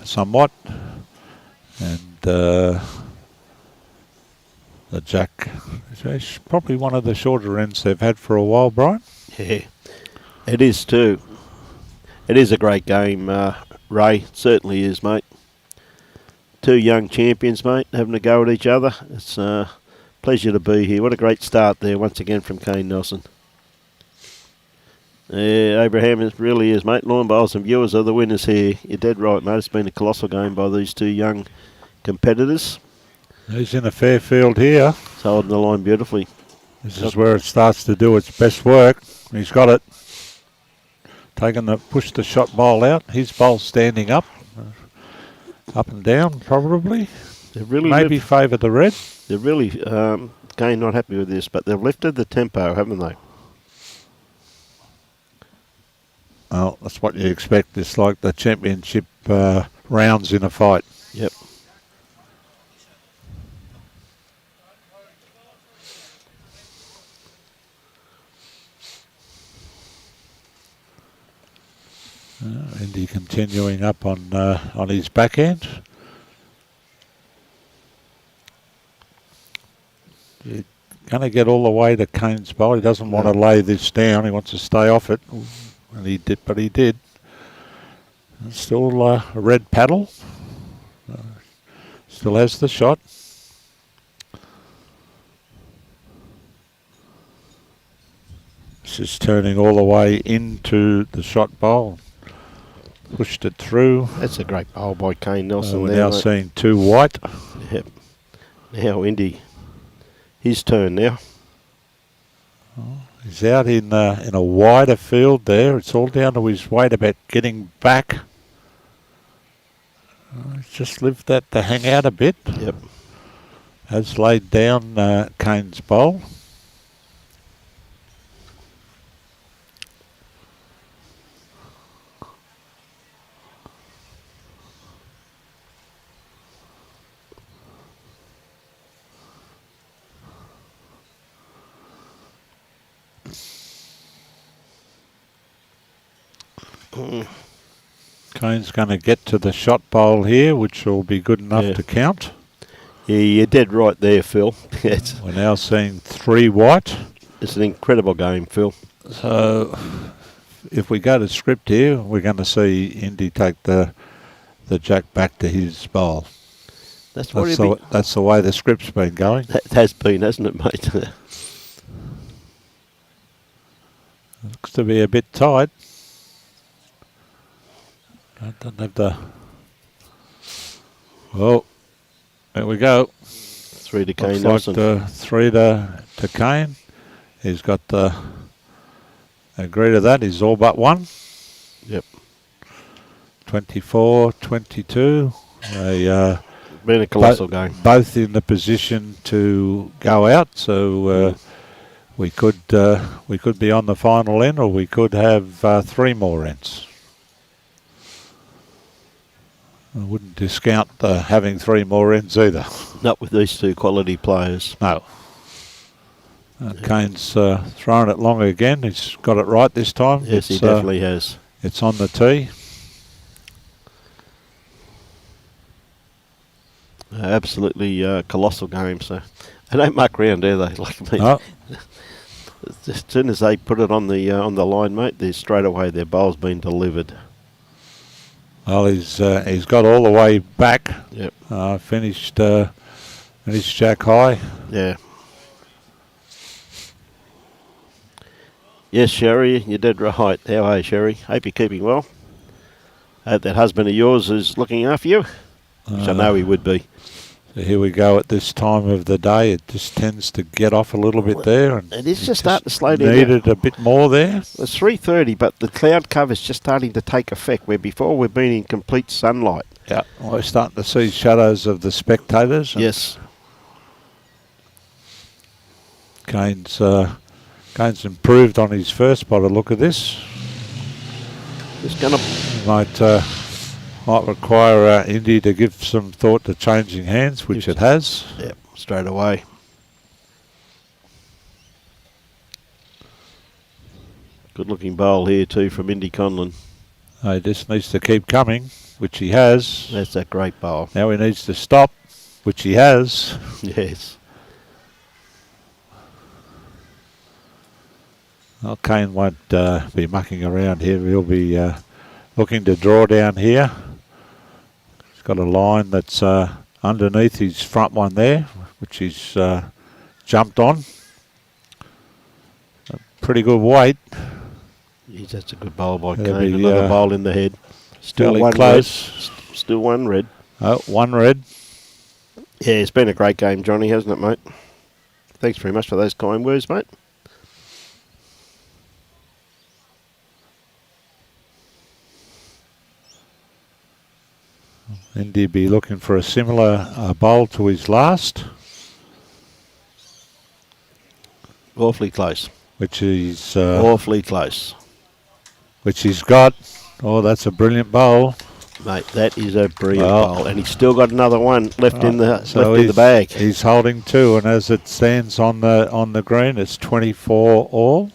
somewhat. And the jack is probably one of the shorter ends they've had for a while, Brian. Yeah, it is too. It is a great game, Ray. It certainly is, mate. Two young champions, mate, having a go at each other. It's a pleasure to be here. What a great start there once again from Kane Nelson. Yeah, Abraham, it really is, mate. Lawn bowls and viewers are the winners here. You're dead right, mate. It's been a colossal game by these two young competitors. He's in a fair field here. It's holding the line beautifully. This is where it starts to do its best work. He's got it. Pushed the shot bowl out. His bowl standing up. Up and down, probably. They've really maybe favour the red. They're really, Kane not happy with this, but they've lifted the tempo, haven't they? Well, that's what you expect. It's like the championship rounds in a fight. Yep. Indi continuing up on his backhand. You're going to get all the way to Kane's bowl. He doesn't want to lay this down. He wants to stay off it, and he did. But he did. And still a red paddle. Still has the shot. This is turning all the way into the shot bowl. Pushed it through. That's a great bowl by Kane Nelson. We're now seeing two white. Yep. Now Indi, his turn now. He's out in a wider field there. It's all down to his weight about getting back. He's just lived that to hang out a bit. Yep. Has laid down Kane's bowl. Kane's going to get to the shot bowl here, which will be good enough to count. Yeah, you're dead right there, Phil. We're now seeing three white. It's an incredible game, Phil. So, if we go to script here, we're going to see Indi take the jack back to his bowl. That's the way the script's been going. That has been, hasn't it, mate? Looks to be a bit tight. I don't have the... Well, there we go. 3 to Kane Nelson. Like 3 to Kane. He's got the... Agree to that. He's all but one. Yep. 24, 22. They... been a colossal game. Both in the position to go out, so we could be on the final end, or we could have 3 more ends. I wouldn't discount having 3 more ends either. Not with these two quality players. No. Kane's thrown it long again. He's got it right this time. Yes, he definitely has. It's on the tee. Absolutely colossal game. So they don't muck around, do they? Like me. Oh, As soon as they put it on the line, mate, there's straight away their bowl's been delivered. well, he's got all the way back. Yep. Finished jack high. Yeah. Yes, Sherry, you're dead right. How are you, Sherry? Hope you're keeping well. Hope that husband of yours is looking after you, which I know he would be. So here we go at this time of the day. It just tends to get off a little bit there. And it is just starting to slow down. Needed a bit more there. It's 3:30, but the cloud cover's just starting to take effect, where before we've been in complete sunlight. Yeah, we're starting to see shadows of the spectators. Yes. Kane's improved on his first by the look of this. Just going to... Might require Indy to give some thought to changing hands, which it has. Yep, straight away. Good looking bowl here too from Indi Conlan. He just needs to keep coming, which he has. That's a great bowl. Now he needs to stop, which he has. Yes. Well, Kane won't be mucking around here. He'll be looking to draw down here. He's got a line that's underneath his front one there, which he's jumped on. A pretty good weight. Yes, that's a good bowl by It'll Kane. be, Another bowl in the head. Still one close. red. Still one red. Oh, one red. Yeah, it's been a great game, Johnny, hasn't it, mate? Thanks very much for those kind words, mate. Indy be looking for a similar bowl to his last. Awfully close. Which is awfully close. Which he's got. Oh, that's a brilliant bowl, mate. That is a brilliant bowl, and he's still got another one left in the bag. He's holding two, and as it stands on the green, it's 24 all.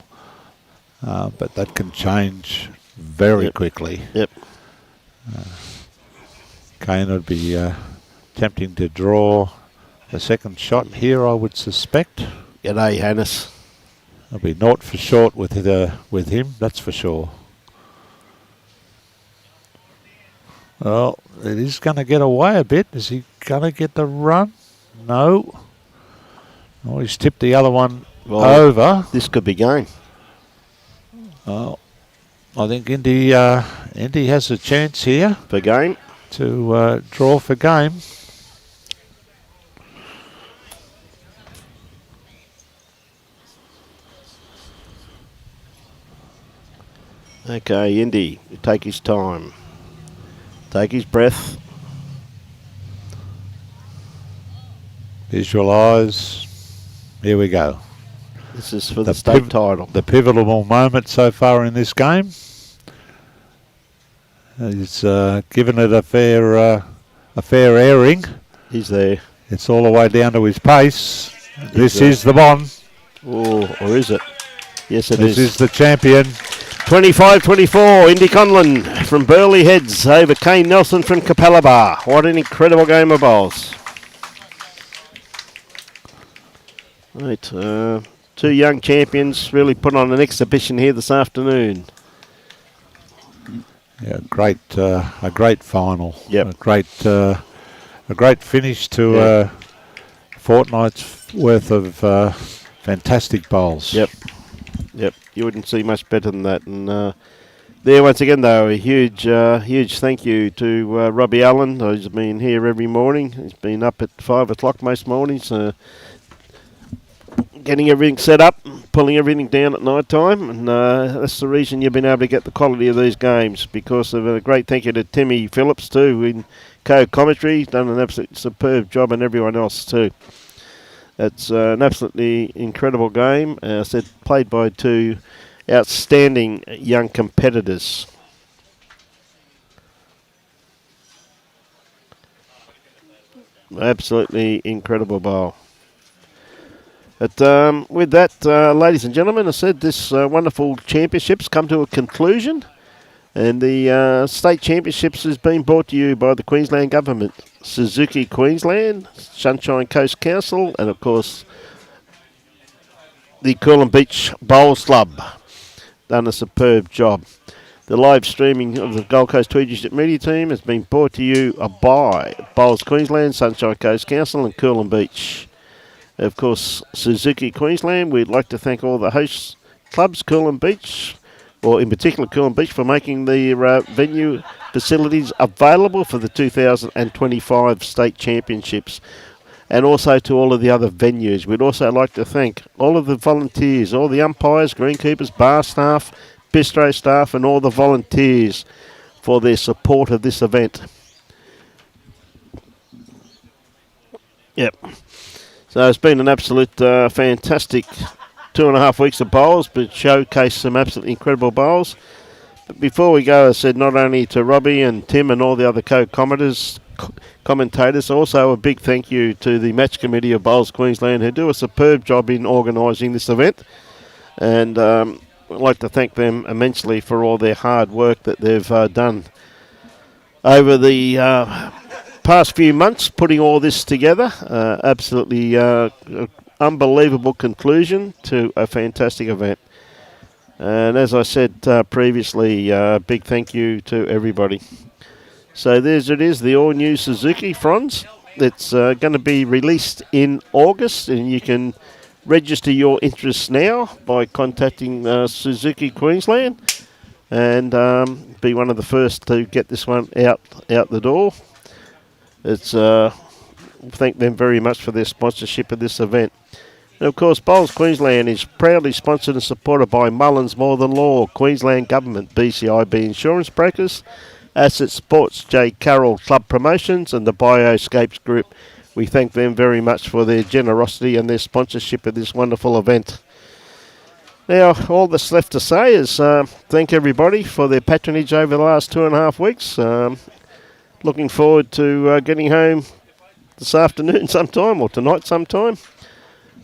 But that can change very quickly. Yep. Kane would be attempting to draw the second shot here, I would suspect. G'day, Hannes. There'll be naught for short with him, that's for sure. Well, it is going to get away a bit. Is he going to get the run? No. Oh, he's tipped the other one over. This could be game. Well, I think Indy has a chance here. For game? To draw for game. Okay, Indy, take his time. Take his breath. Visualise. Here we go. This is for the state title. The pivotal moment so far in this game. He's given it a fair airing. He's there. It's all the way down to his pace. This is the one. Oh, or is it? Yes, it is. This is the champion. 25-24, Indi Conlan from Burleigh Heads over Kane Nelson from Capalaba. What an incredible game of bowls. Right, two young champions really put on an exhibition here this afternoon. Yeah, a great final. Yep. A great finish to a fortnight's worth of fantastic bowls. Yep. Yep, you wouldn't see much better than that. And there, once again, though, a huge thank you to Robbie Allen, who's been here every morning. He's been up at 5 o'clock most mornings, getting everything set up, pulling everything down at night time. And that's the reason you've been able to get the quality of these games, because of a great thank you to Timmy Phillips, too, in co-commentary. He's done an absolutely superb job, and everyone else, too. It's an absolutely incredible game. Played by two outstanding young competitors. Absolutely incredible bowl. But with that, ladies and gentlemen, I said this wonderful championships come to a conclusion, and the state championships has been brought to you by the Queensland Government, Suzuki Queensland, Sunshine Coast Council, and of course the Coolum Beach Bowls Club. Done a superb job. The live streaming of the Gold Coast Tweed District Media Team has been brought to you by Bowls Queensland, Sunshine Coast Council and Coolum Beach. Of course, Suzuki Queensland, we'd like to thank all the host clubs, Coolum Beach, or in particular Coolum Beach, for making the venue facilities available for the 2025 state championships, and also to all of the other venues. We'd also like to thank all of the volunteers, all the umpires, greenkeepers, bar staff, bistro staff, and all the volunteers for their support of this event. Yep. So it's been an absolute fantastic 2.5 weeks of bowls, but showcased some absolutely incredible bowls. But before we go, I said not only to Robbie and Tim and all the other commentators, also a big thank you to the match committee of Bowls Queensland, who do a superb job in organising this event. And I'd like to thank them immensely for all their hard work that they've done over the past few months, putting all this together. Absolutely unbelievable conclusion to a fantastic event. And as I said previously, big thank you to everybody. So there's it is, the all-new Suzuki Fronds. It's going to be released in August, and you can register your interest now by contacting Suzuki Queensland and be one of the first to get this one out the door. It's thank them very much for their sponsorship of this event. And of course, Bowls Queensland is proudly sponsored and supported by Mullins More Than Law, Queensland Government, BCIB Insurance Brokers, Asset Sports, J. Carroll Club Promotions, and the Bioscapes Group. We thank them very much for their generosity and their sponsorship of this wonderful event. Now, all that's left to say is thank everybody for their patronage over the last 2.5 weeks. Looking forward to getting home this afternoon sometime, or tonight sometime.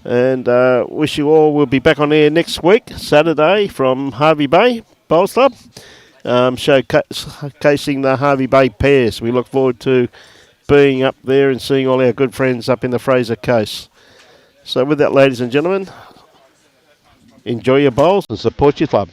And wish you all, we'll be back on air next week, Saturday, from Harvey Bay Bowls Club, showcasing the Harvey Bay pairs. We look forward to being up there and seeing all our good friends up in the Fraser Coast. So with that, ladies and gentlemen, enjoy your bowls and support your club.